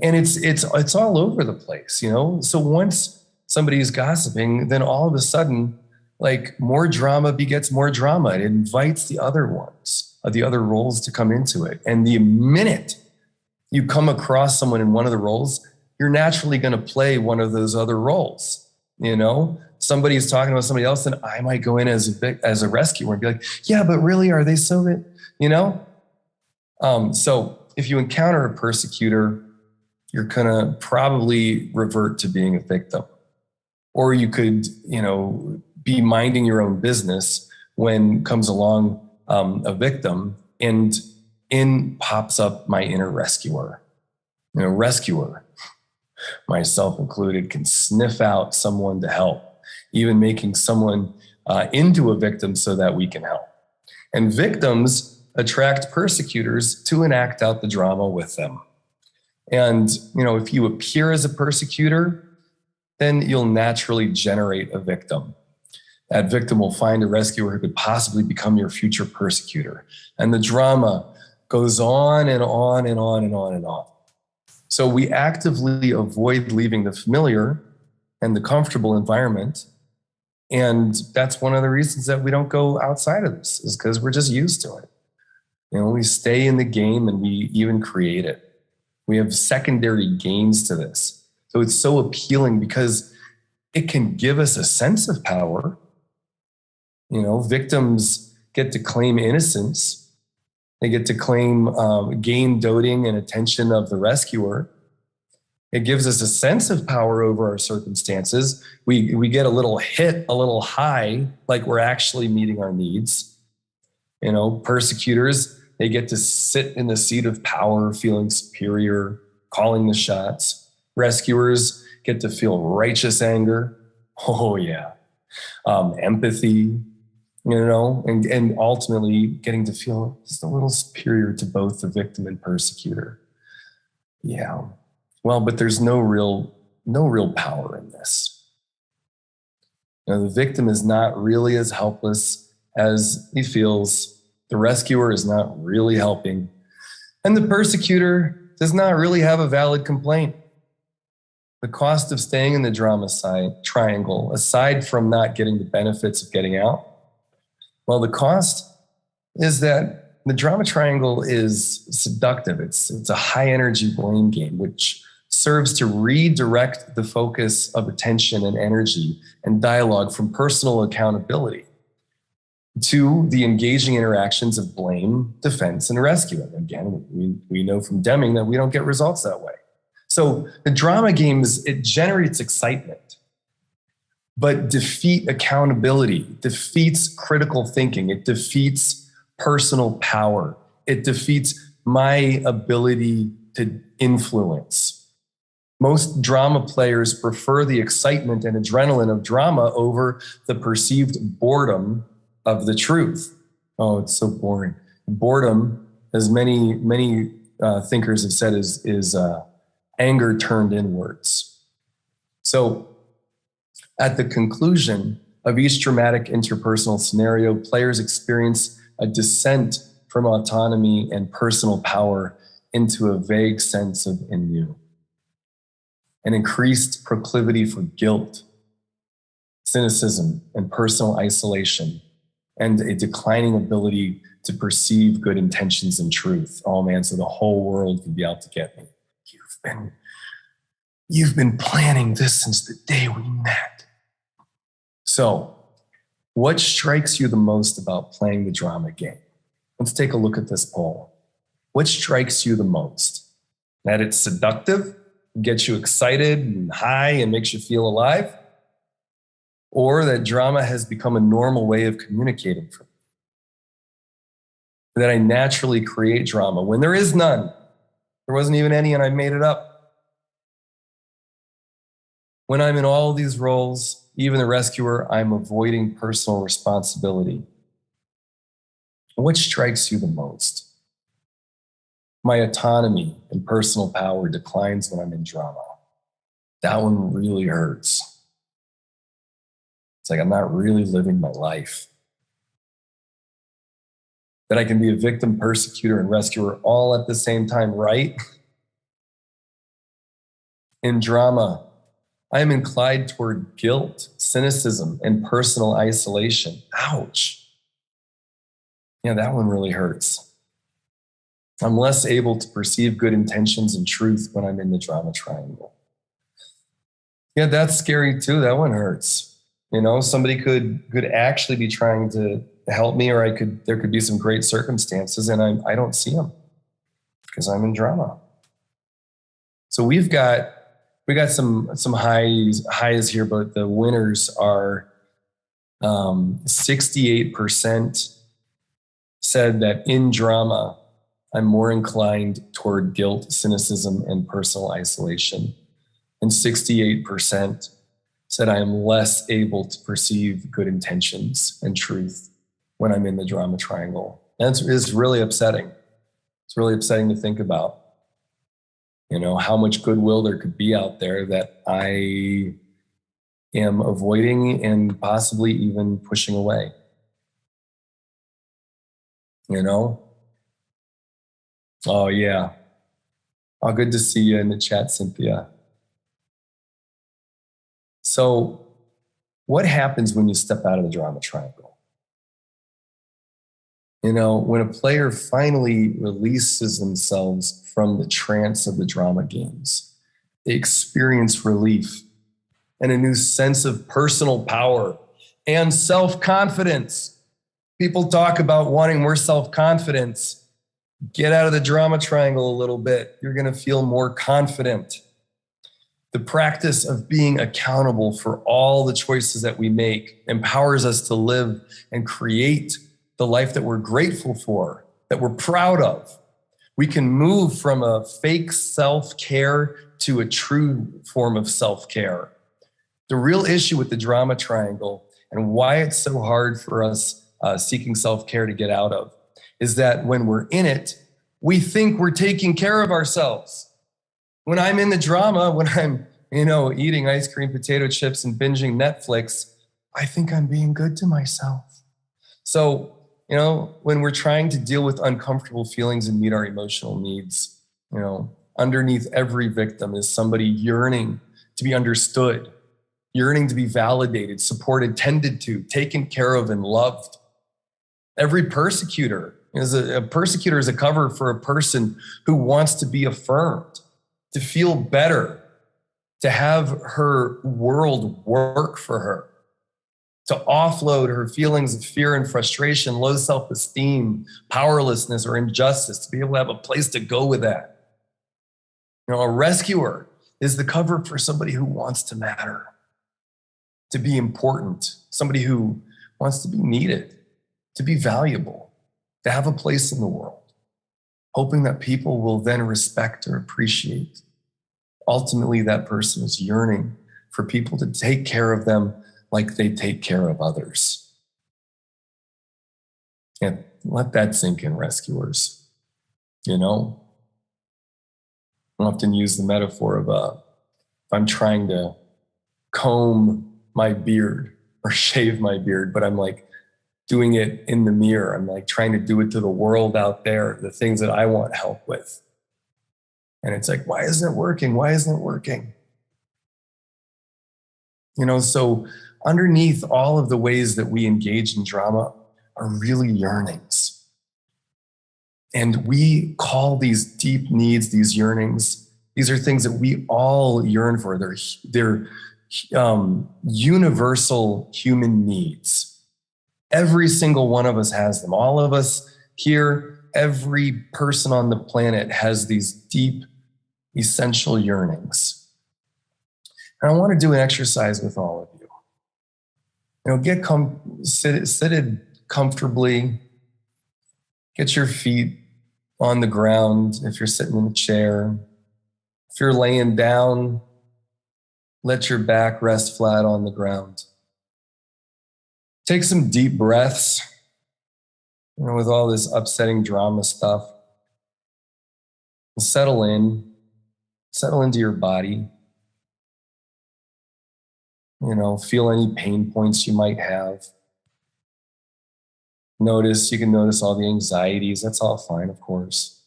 And it's all over the place, you know? So once somebody's gossiping, then all of a sudden, like, more drama begets more drama. It invites the other ones, the other roles to come into it. And the minute you come across someone in one of the roles, you're naturally going to play one of those other roles. You know, somebody's talking about somebody else, and I might go in as a rescuer and be like, yeah, but really, are they so that, you know? So if you encounter a persecutor, you're gonna probably revert to being a victim. Or you could, you know, be minding your own business when comes along a victim, and in pops up my inner rescuer. You know, rescuer, myself included, can sniff out someone to help, even making someone into a victim so that we can help. And victims attract persecutors to enact out the drama with them. And, if you appear as a persecutor, then you'll naturally generate a victim. That victim will find a rescuer who could possibly become your future persecutor. And the drama goes on and on and on and on and on. So we actively avoid leaving the familiar and the comfortable environment. And that's one of the reasons that we don't go outside of this, is because we're just used to it. We stay in the game and we even create it. We have secondary gains to this. So it's so appealing because it can give us a sense of power. Victims get to claim innocence. They get to claim gain doting and attention of the rescuer. It gives us a sense of power over our circumstances. We get a little hit, a little high, like we're actually meeting our needs. Persecutors, they get to sit in the seat of power, feeling superior, calling the shots. Rescuers get to feel righteous anger. Oh, yeah. Empathy, and ultimately getting to feel just a little superior to both the victim and persecutor. Yeah. Well, but there's no real power in this. The victim is not really as helpless as he feels. The rescuer is not really helping. And the persecutor does not really have a valid complaint. The cost of staying in the drama triangle, aside from not getting the benefits of getting out, well, the cost is that the drama triangle is seductive. It's a high energy blame game, which serves to redirect the focus of attention and energy and dialogue from personal accountability to the engaging interactions of blame, defense, and rescue. And again, we know from Deming that we don't get results that way. So the drama games, it generates excitement, but defeat accountability, defeats critical thinking, it defeats personal power, it defeats my ability to influence. Most drama players prefer the excitement and adrenaline of drama over the perceived boredom of the truth. Oh, it's so boring. Boredom, as many thinkers have said, is anger turned inwards. So at the conclusion of each dramatic interpersonal scenario, players experience a descent from autonomy and personal power into a vague sense of ennui, an increased proclivity for guilt, cynicism, and personal isolation, and a declining ability to perceive good intentions and truth. Oh man, so the whole world could be out to get me. You've been planning this since the day we met. So, what strikes you the most about playing the drama game? Let's take a look at this poll. What strikes you the most? That it's seductive, gets you excited and high and makes you feel alive? Or that drama has become a normal way of communicating for me? That I naturally create drama when there is none. There wasn't even any and I made it up. When I'm in all these roles, even the rescuer, I'm avoiding personal responsibility. What strikes you the most? My autonomy and personal power declines when I'm in drama. That one really hurts. It's like I'm not really living my life. That I can be a victim, persecutor, and rescuer all at the same time, right? In drama, I am inclined toward guilt, cynicism, and personal isolation. Ouch. Yeah, that one really hurts. I'm less able to perceive good intentions and truth when I'm in the drama triangle. Yeah, that's scary too. That one hurts. Somebody could actually be trying to help me, or there could be some great circumstances, and I don't see them because I'm in drama. So we got some highs here, but the winners are 68% said that in drama, I'm more inclined toward guilt, cynicism, and personal isolation. And 68% said I am less able to perceive good intentions and truth when I'm in the drama triangle. And it's really upsetting. It's really upsetting to think about, how much goodwill there could be out there that I am avoiding and possibly even pushing away. Oh, yeah. Oh, good to see you in the chat, Cynthia. So what happens when you step out of the drama triangle? When a player finally releases themselves from the trance of the drama games, they experience relief and a new sense of personal power and self-confidence. People talk about wanting more self-confidence. Get out of the drama triangle a little bit. You're going to feel more confident. The practice of being accountable for all the choices that we make empowers us to live and create the life that we're grateful for, that we're proud of. We can move from a fake self-care to a true form of self-care. The real issue with the drama triangle and why it's so hard for us seeking self-care to get out of is that when we're in it, we think we're taking care of ourselves. When I'm in the drama, when I'm, eating ice cream, potato chips, and binging Netflix, I think I'm being good to myself. So, when we're trying to deal with uncomfortable feelings and meet our emotional needs, underneath every victim is somebody yearning to be understood, yearning to be validated, supported, tended to, taken care of, and loved. Every persecutor is a persecutor is a cover for a person who wants to be affirmed, to feel better, to have her world work for her, to offload her feelings of fear and frustration, low self-esteem, powerlessness, or injustice, to be able to have a place to go with that. A rescuer is the cover for somebody who wants to matter, to be important, somebody who wants to be needed, to be valuable, to have a place in the world, hoping that people will then respect or appreciate. Ultimately, that person is yearning for people to take care of them like they take care of others. And let that sink in, rescuers. I often use the metaphor of if I'm trying to comb my beard or shave my beard, but I'm like doing it in the mirror. I'm like trying to do it to the world out there, the things that I want help with. And it's like, why isn't it working? Why isn't it working? So underneath all of the ways that we engage in drama are really yearnings. And we call these deep needs, these yearnings, these are things that we all yearn for. They're universal human needs. Every single one of us has them. All of us here, every person on the planet has these deep, essential yearnings. And I want to do an exercise with all of you. Get seated comfortably. Get your feet on the ground if you're sitting in a chair. If you're laying down, let your back rest flat on the ground. Take some deep breaths. With all this upsetting drama stuff, settle in. Settle into your body. Feel any pain points you might have. You can notice all the anxieties. That's all fine, of course.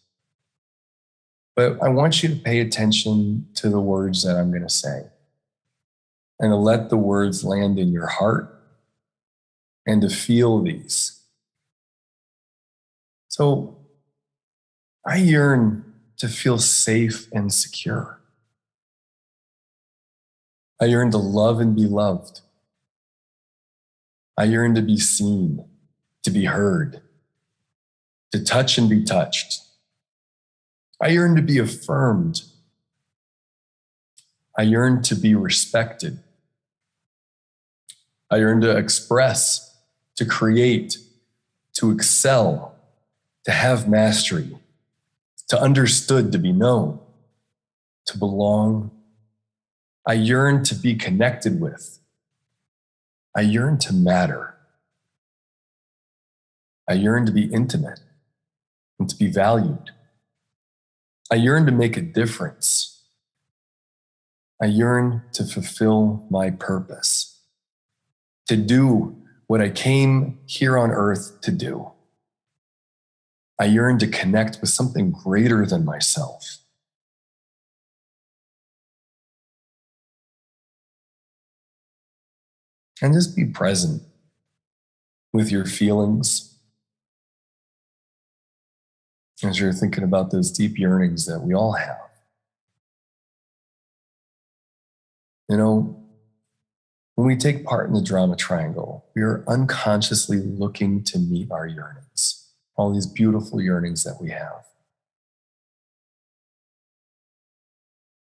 But I want you to pay attention to the words that I'm going to say and to let the words land in your heart and to feel these. So I yearn to feel safe and secure. I yearn to love and be loved. I yearn to be seen, to be heard, to touch and be touched. I yearn to be affirmed. I yearn to be respected. I yearn to express, to create, to excel, to have mastery, to understood, to be known, to belong, I yearn to be connected with. I yearn to matter. I yearn to be intimate and to be valued. I yearn to make a difference. I yearn to fulfill my purpose, to do what I came here on earth to do. I yearn to connect with something greater than myself. And just be present with your feelings as you're thinking about those deep yearnings that we all have. You know, when we take part in the drama triangle, we are unconsciously looking to meet our yearnings, all these beautiful yearnings that we have.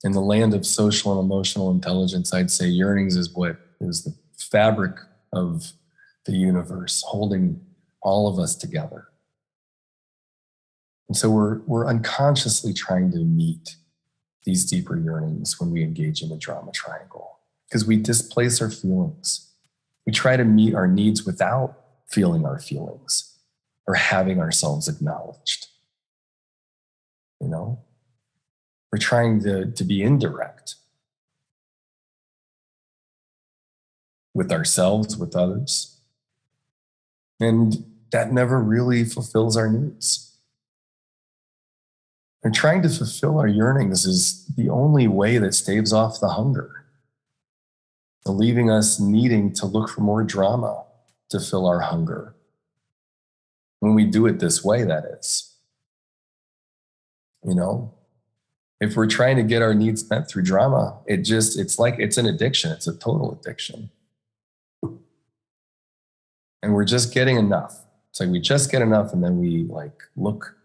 In the land of social and emotional intelligence, I'd say yearnings is what is the fabric of the universe, holding all of us together. And so we're unconsciously trying to meet these deeper yearnings when we engage in the drama triangle, because we displace our feelings. We try to meet our needs without feeling our feelings or having ourselves acknowledged. You know, we're trying to be indirect with ourselves, with others. And that never really fulfills our needs. And trying to fulfill our yearnings is the only way that staves off the hunger, leaving us needing to look for more drama to fill our hunger. When we do it this way, that is. You know, if we're trying to get our needs met through drama, it's like it's an addiction. It's a total addiction. And we're just getting enough. It's like we just get enough and then we look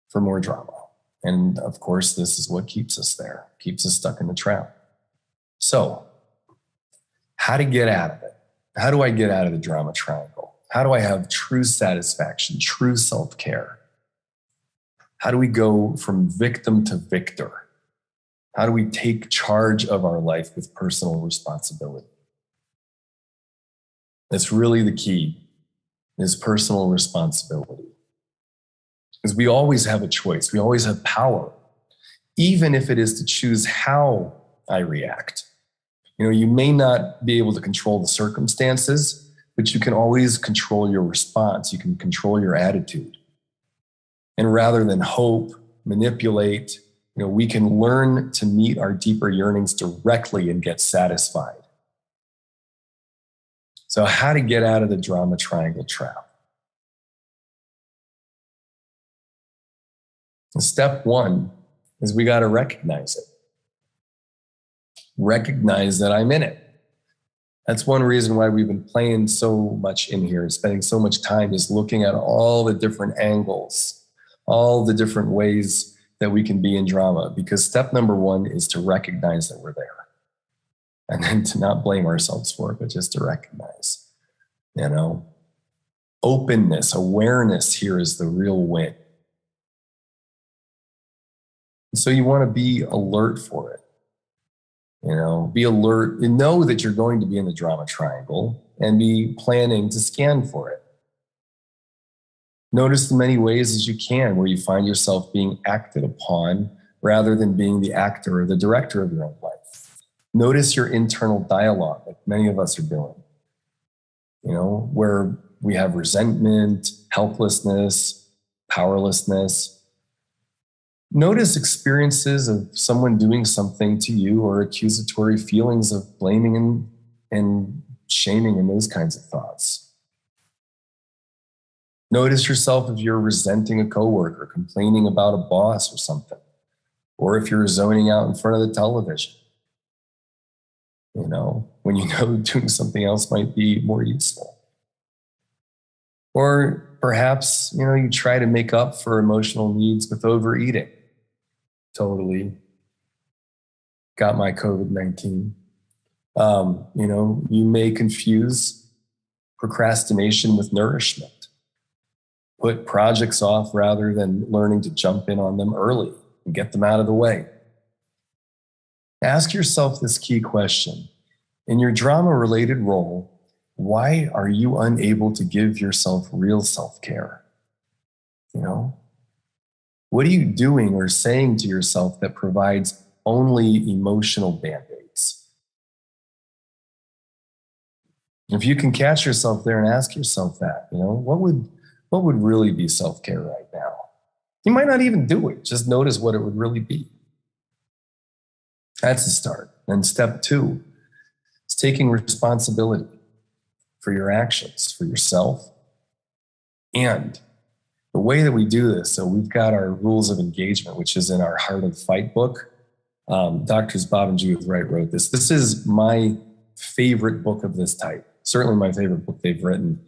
for more drama. And of course, this is what keeps us there, keeps us stuck in the trap. So, how to get out of it? How do I get out of the drama triangle? How do I have true satisfaction, true self-care? How do we go from victim to victor? How do we take charge of our life with personal responsibility? That's really the key, is personal responsibility. Because we always have a choice. We always have power, even if it is to choose how I react. You know, you may not be able to control the circumstances, but you can always control your response. You can control your attitude. And rather than hope, manipulate, you know, we can learn to meet our deeper yearnings directly and get satisfied. So how to get out of the drama triangle trap? Step one is we got to recognize it. Recognize that I'm in it. That's one reason why we've been playing so much in here, spending so much time is looking at all the different angles, all the different ways that we can be in drama. Because step number one is to recognize that we're there. And then to not blame ourselves for it, but just to recognize, you know, openness, awareness here is the real win. So you want to be alert for it. You know, be alert and know that you're going to be in the drama triangle and be planning to scan for it. Notice the many ways as you can where you find yourself being acted upon rather than being the actor or the director of your own life. Notice your internal dialogue, like many of us are doing. You know, where we have resentment, helplessness, powerlessness. Notice experiences of someone doing something to you or accusatory feelings of blaming and shaming and those kinds of thoughts. Notice yourself if you're resenting a coworker, complaining about a boss or something, or if you're zoning out in front of the television. You know, when you know doing something else might be more useful. Or perhaps, you know, you try to make up for emotional needs with overeating. Totally got my COVID-19. You know, you may confuse procrastination with nourishment. Put projects off rather than learning to jump in on them early and get them out of the way. Ask yourself this key question. In your drama-related role, why are you unable to give yourself real self-care? You know? What are you doing or saying to yourself that provides only emotional band-aids? If you can catch yourself there and ask yourself that, what would really be self-care right now? You might not even do it. Just notice what it would really be. That's a start. And step 2 is taking responsibility for your actions, for yourself. And the way that we do this, so we've got our rules of engagement, which is in our Heart of Fight book. Doctors Bob and Judith Wright wrote this. This is my favorite book of this type. Certainly my favorite book they've written.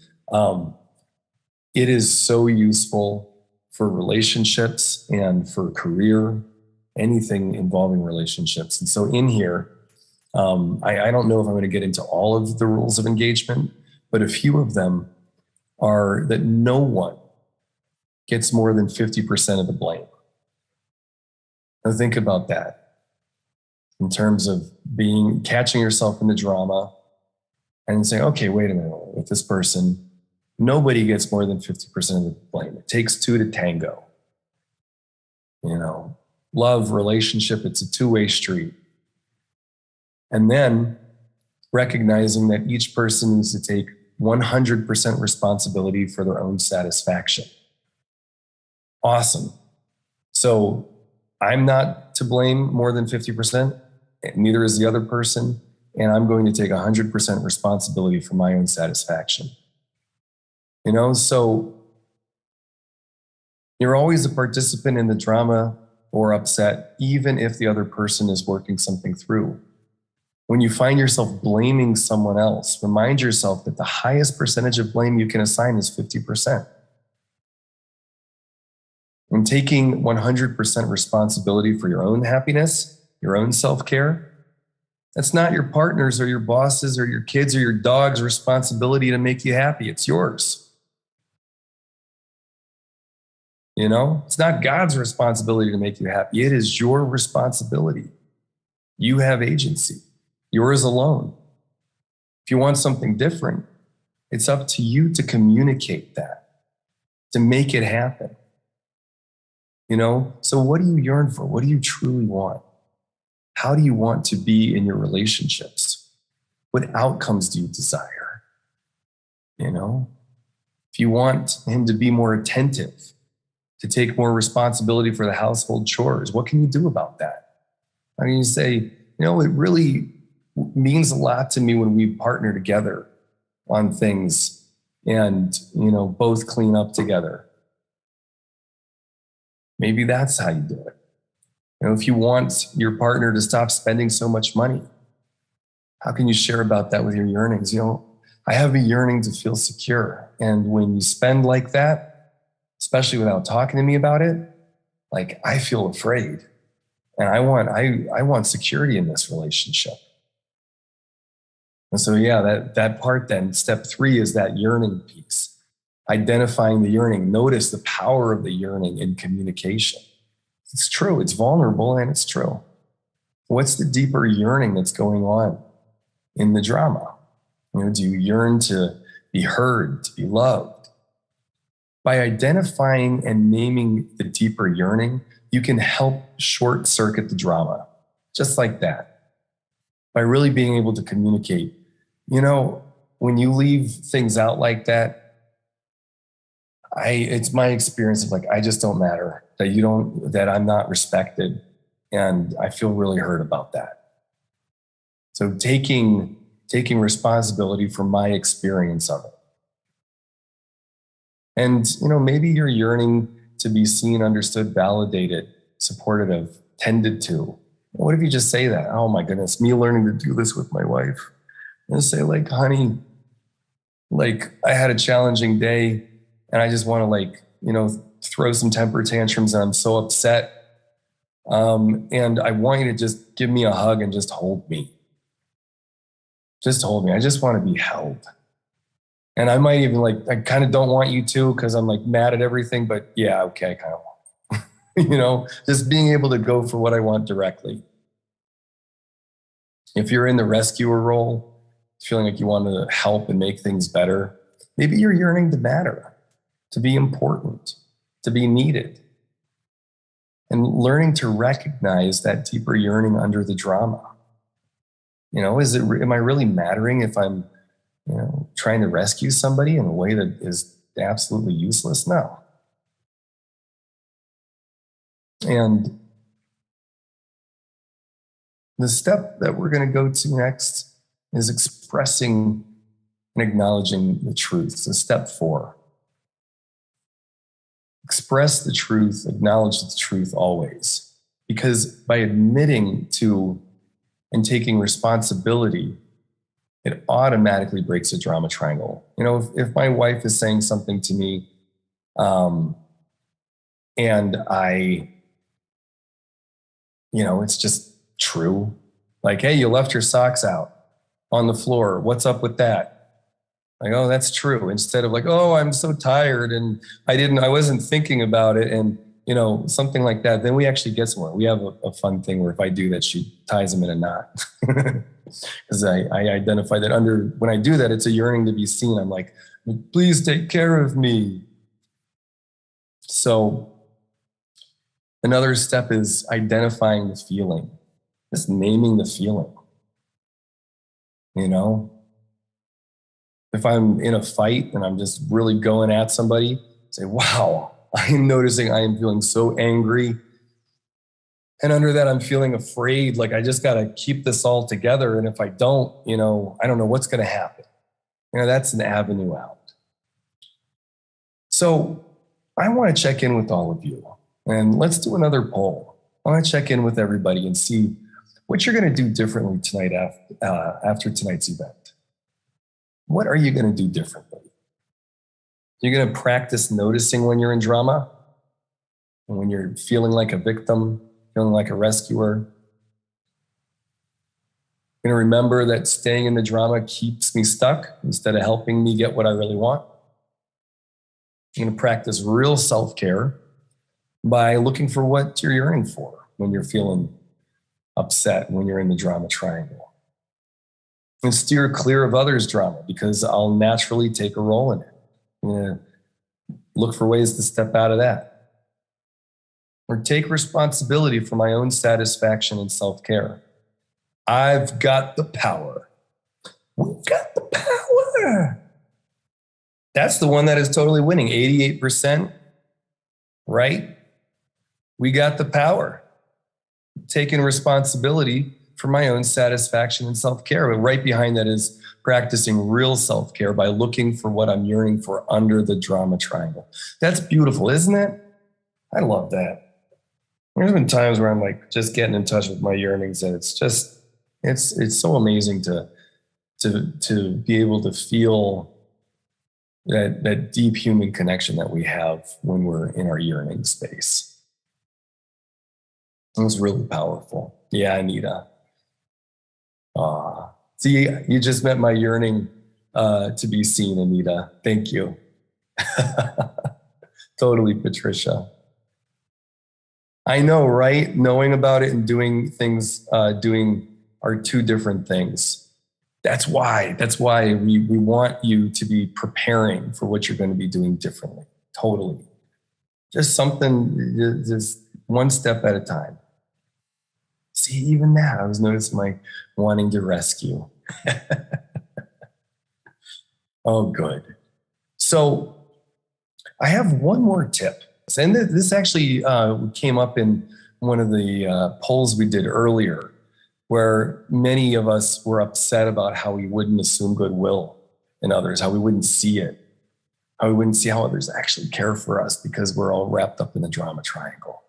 It is so useful for relationships and for career, anything involving relationships. And so in here, I don't know if I'm going to get into all of the rules of engagement, but a few of them are that no one gets more than 50% of the blame. Now think about that in terms of catching yourself in the drama and saying, okay, wait a minute, with this person, nobody gets more than 50% of the blame. It takes 2 to tango. Love, relationship, it's a two-way street. And then recognizing that each person needs to take 100% responsibility for their own satisfaction. Awesome. So I'm not to blame more than 50%, neither is the other person, and I'm going to take 100% responsibility for my own satisfaction. So you're always a participant in the drama or upset, even if the other person is working something through. When you find yourself blaming someone else, remind yourself that the highest percentage of blame you can assign is 50%. And taking 100% responsibility for your own happiness, your own self-care, that's not your partner's or your boss's or your kids' or your dog's responsibility to make you happy. It's yours. It's not God's responsibility to make you happy. It is your responsibility. You have agency. Yours alone. If you want something different, it's up to you to communicate that, to make it happen. So what do you yearn for? What do you truly want? How do you want to be in your relationships? What outcomes do you desire? If you want him to be more attentive, to take more responsibility for the household chores, what can you do about that? I mean, you say, it really means a lot to me when we partner together on things and, both clean up together. Maybe that's how you do it. If you want your partner to stop spending so much money, how can you share about that with your yearnings? I have a yearning to feel secure. And when you spend like that, especially without talking to me about it, I feel afraid. And I want security in this relationship. And so, that part then, step 3 is that yearning piece. Identifying the yearning. Notice the power of the yearning in communication. It's true, it's vulnerable, and it's true. What's the deeper yearning that's going on in the drama? Do you yearn to be heard, to be loved? By identifying and naming the deeper yearning, you can help short circuit the drama, just like that. By really being able to communicate. When you leave things out like that, it's my experience of I just don't matter, that I'm not respected. And I feel really hurt about that. So taking responsibility for my experience of it. And, maybe you're yearning to be seen, understood, validated, supported of, tended to. What if you just say that? Oh my goodness, me learning to do this with my wife. And say honey, I had a challenging day and I just want to throw some temper tantrums and I'm so upset. And I want you to just give me a hug and just hold me. Just hold me. I just want to be held. And I might even I kind of don't want you to because I'm mad at everything, but yeah, okay, I kind of want. Just being able to go for what I want directly. If you're in the rescuer role, feeling like you want to help and make things better, maybe you're yearning to matter, to be important, to be needed. And learning to recognize that deeper yearning under the drama. You know, am I really mattering if I'm, trying to rescue somebody in a way that is absolutely useless? No. And the step that we're going to go to next is expressing and acknowledging the truth. So step 4. Express the truth, acknowledge the truth always. Because by admitting to and taking responsibility, it automatically breaks a drama triangle. You know, if my wife is saying something to me, and it's just true. Like, hey, you left your socks out on the floor. What's up with that? Like, oh, that's true. Instead of like, oh, I'm so tired and I wasn't thinking about it. And, something like that. Then we actually get somewhere. We have a fun thing where if I do that, she ties them in a knot. Because I identify that when I do that, it's a yearning to be seen. I'm like, please take care of me. So another step is identifying the feeling, just naming the feeling. If I'm in a fight and I'm just really going at somebody, say, wow, I am noticing I am feeling so angry. And under that, I'm feeling afraid. Like, I just got to keep this all together. And if I don't, I don't know what's going to happen. That's an avenue out. So I want to check in with all of you. And let's do another poll. I want to check in with everybody and see what you're going to do differently tonight after tonight's event. What are you going to do differently? You're going to practice noticing when you're in drama, and when you're feeling like a victim, feeling like a rescuer. You're going to remember that staying in the drama keeps me stuck instead of helping me get what I really want. You're going to practice real self-care by looking for what you're yearning for when you're feeling upset, when you're in the drama triangle. And steer clear of others' drama because I'll naturally take a role in it. I'm going to look for ways to step out of that. Or take responsibility for my own satisfaction and self-care. I've got the power. We've got the power. That's the one that is totally winning, 88%, right? We got the power. Taking responsibility for my own satisfaction and self-care. But right behind that is practicing real self-care by looking for what I'm yearning for under the drama triangle. That's beautiful, isn't it? I love that. There's been times where I'm like just getting in touch with my yearnings, and it's so amazing to be able to feel that deep human connection that we have when we're in our yearning space. It was really powerful. Yeah, Anita. See, you just met my yearning to be seen, Anita. Thank you. Totally, Patricia. I know, right? Knowing about it and doing things, are two different things. That's why we want you to be preparing for what you're going to be doing differently. Totally. Just something, just one step at a time. See, even that, I was noticing my wanting to rescue. Oh, good. So I have one more tip. And this actually came up in one of the polls we did earlier, where many of us were upset about how we wouldn't assume goodwill in others, how we wouldn't see it, how we wouldn't see how others actually care for us because we're all wrapped up in the drama triangle.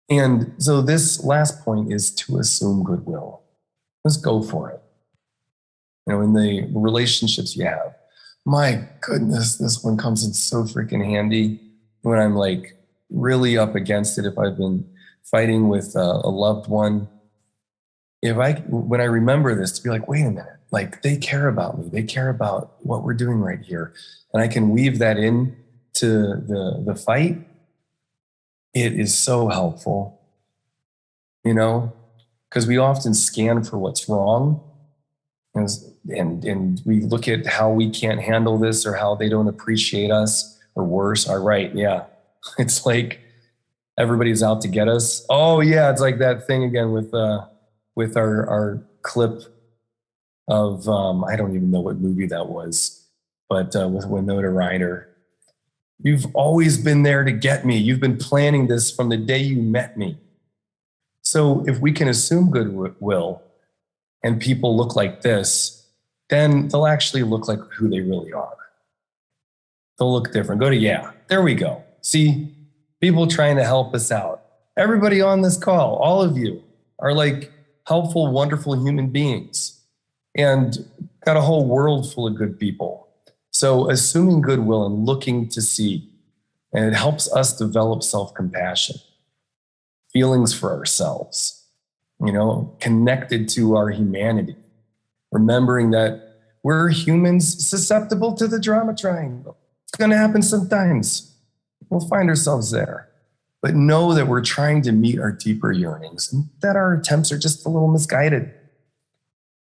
And so this last point is to assume goodwill. Let's go for it. In the relationships you have, my goodness, this one comes in so freaking handy when I'm like really up against it. If I've been fighting with a loved one, when I remember this, to be like, wait a minute, like they care about me. They care about what we're doing right here. And I can weave that in to the fight. It is so helpful, because we often scan for what's wrong. And we look at how we can't handle this or how they don't appreciate us, or worse. All right, yeah. It's like everybody's out to get us. Oh yeah, it's like that thing again with our clip of I don't even know what movie that was, but with Winona Ryder. You've always been there to get me. You've been planning this from the day you met me. So if we can assume goodwill and people look like this, then they'll actually look like who they really are. They'll look different. Go to, yeah, there we go. See, people trying to help us out. Everybody on this call, all of you are like helpful, wonderful human beings, and got a whole world full of good people. So assuming goodwill and looking to see, and it helps us develop self-compassion, feelings for ourselves, connected to our humanity, remembering that we're humans susceptible to the drama triangle. It's going to happen sometimes. We'll find ourselves there. But know that we're trying to meet our deeper yearnings, and that our attempts are just a little misguided,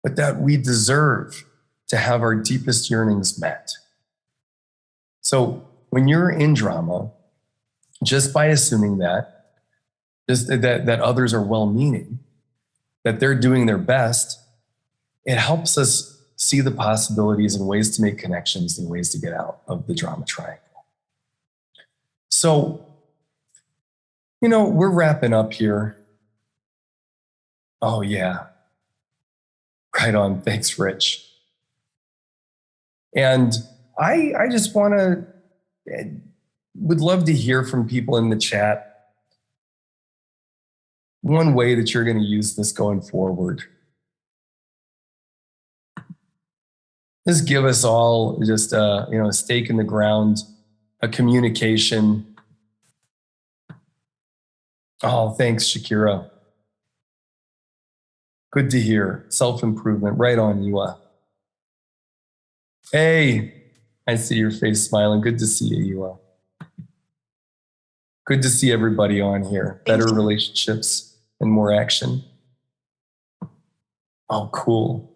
but that we deserve to have our deepest yearnings met. So when you're in drama, just by assuming that others are well-meaning, that they're doing their best, it helps us see the possibilities and ways to make connections and ways to get out of the drama triangle. So, we're wrapping up here. Oh yeah. Right on. Thanks, Rich. And I just would love to hear from people in the chat. One way that you're going to use this going forward. Just give us all just a stake in the ground, a communication. Oh, thanks, Shakira. Good to hear. Self-improvement. Right on, Yua. Hey, I see your face smiling. Good to see you, Yua. Good to see everybody on here. Better relationships and more action. Oh, cool.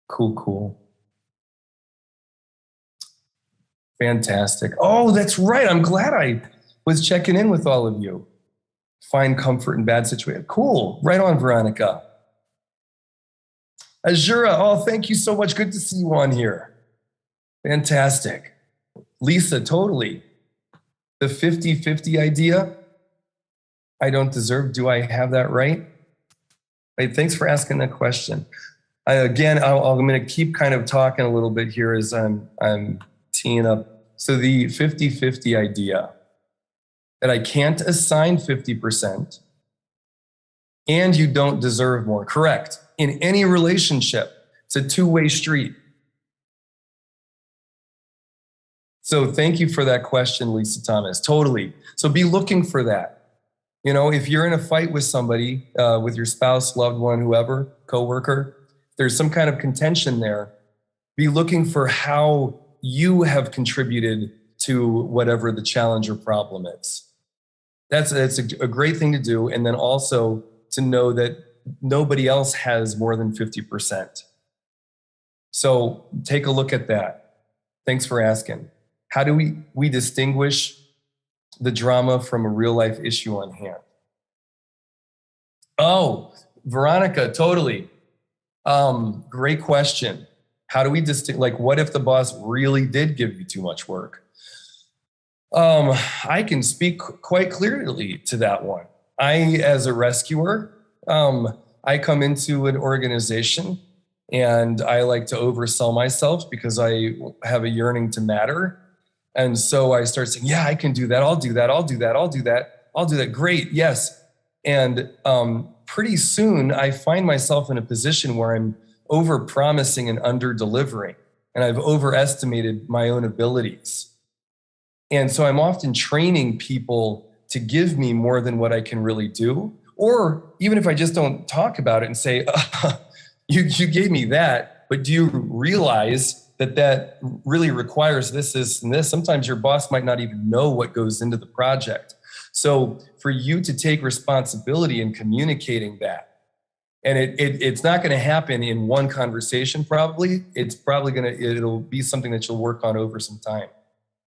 Cool. Fantastic. Oh, that's right. I'm glad I was checking in with all of you. Find comfort in bad situations. Cool. Right on, Veronica. Azura, oh, thank you so much. Good to see you on here. Fantastic. Lisa, totally. The 50-50 idea, I don't deserve. Do I have that right? Hey, thanks for asking that question. I'm going to keep kind of talking a little bit here as I'm teeing up. So the 50-50 idea, that I can't assign 50% and you don't deserve more. Correct. In any relationship, it's a two-way street. So thank you for that question, Lisa Thomas. Totally. So be looking for that. If you're in a fight with somebody, with your spouse, loved one, whoever, coworker, there's some kind of contention there. Be looking for how you have contributed to whatever the challenge or problem is. That's a great thing to do. And then also to know that nobody else has more than 50%. So take a look at that. Thanks for asking. How do we distinguish the drama from a real life issue on hand? Oh, Veronica, totally. Great question. How do we distinguish, what if the boss really did give you too much work? I can speak quite clearly to that one. As a rescuer, I come into an organization and I like to oversell myself because I have a yearning to matter. And so I start saying, yeah, I can do that. I'll do that. I'll do that. I'll do that. I'll do that. Great. Yes. And pretty soon I find myself in a position where I'm over promising and under delivering, and I've overestimated my own abilities. And so I'm often training people to give me more than what I can really do. Or even if I just don't talk about it and say, you gave me that, but do you realize that really requires this, and this? Sometimes your boss might not even know what goes into the project. So for you to take responsibility in communicating that, and it's not going to happen in one conversation, probably. It's probably it'll be something that you'll work on over some time.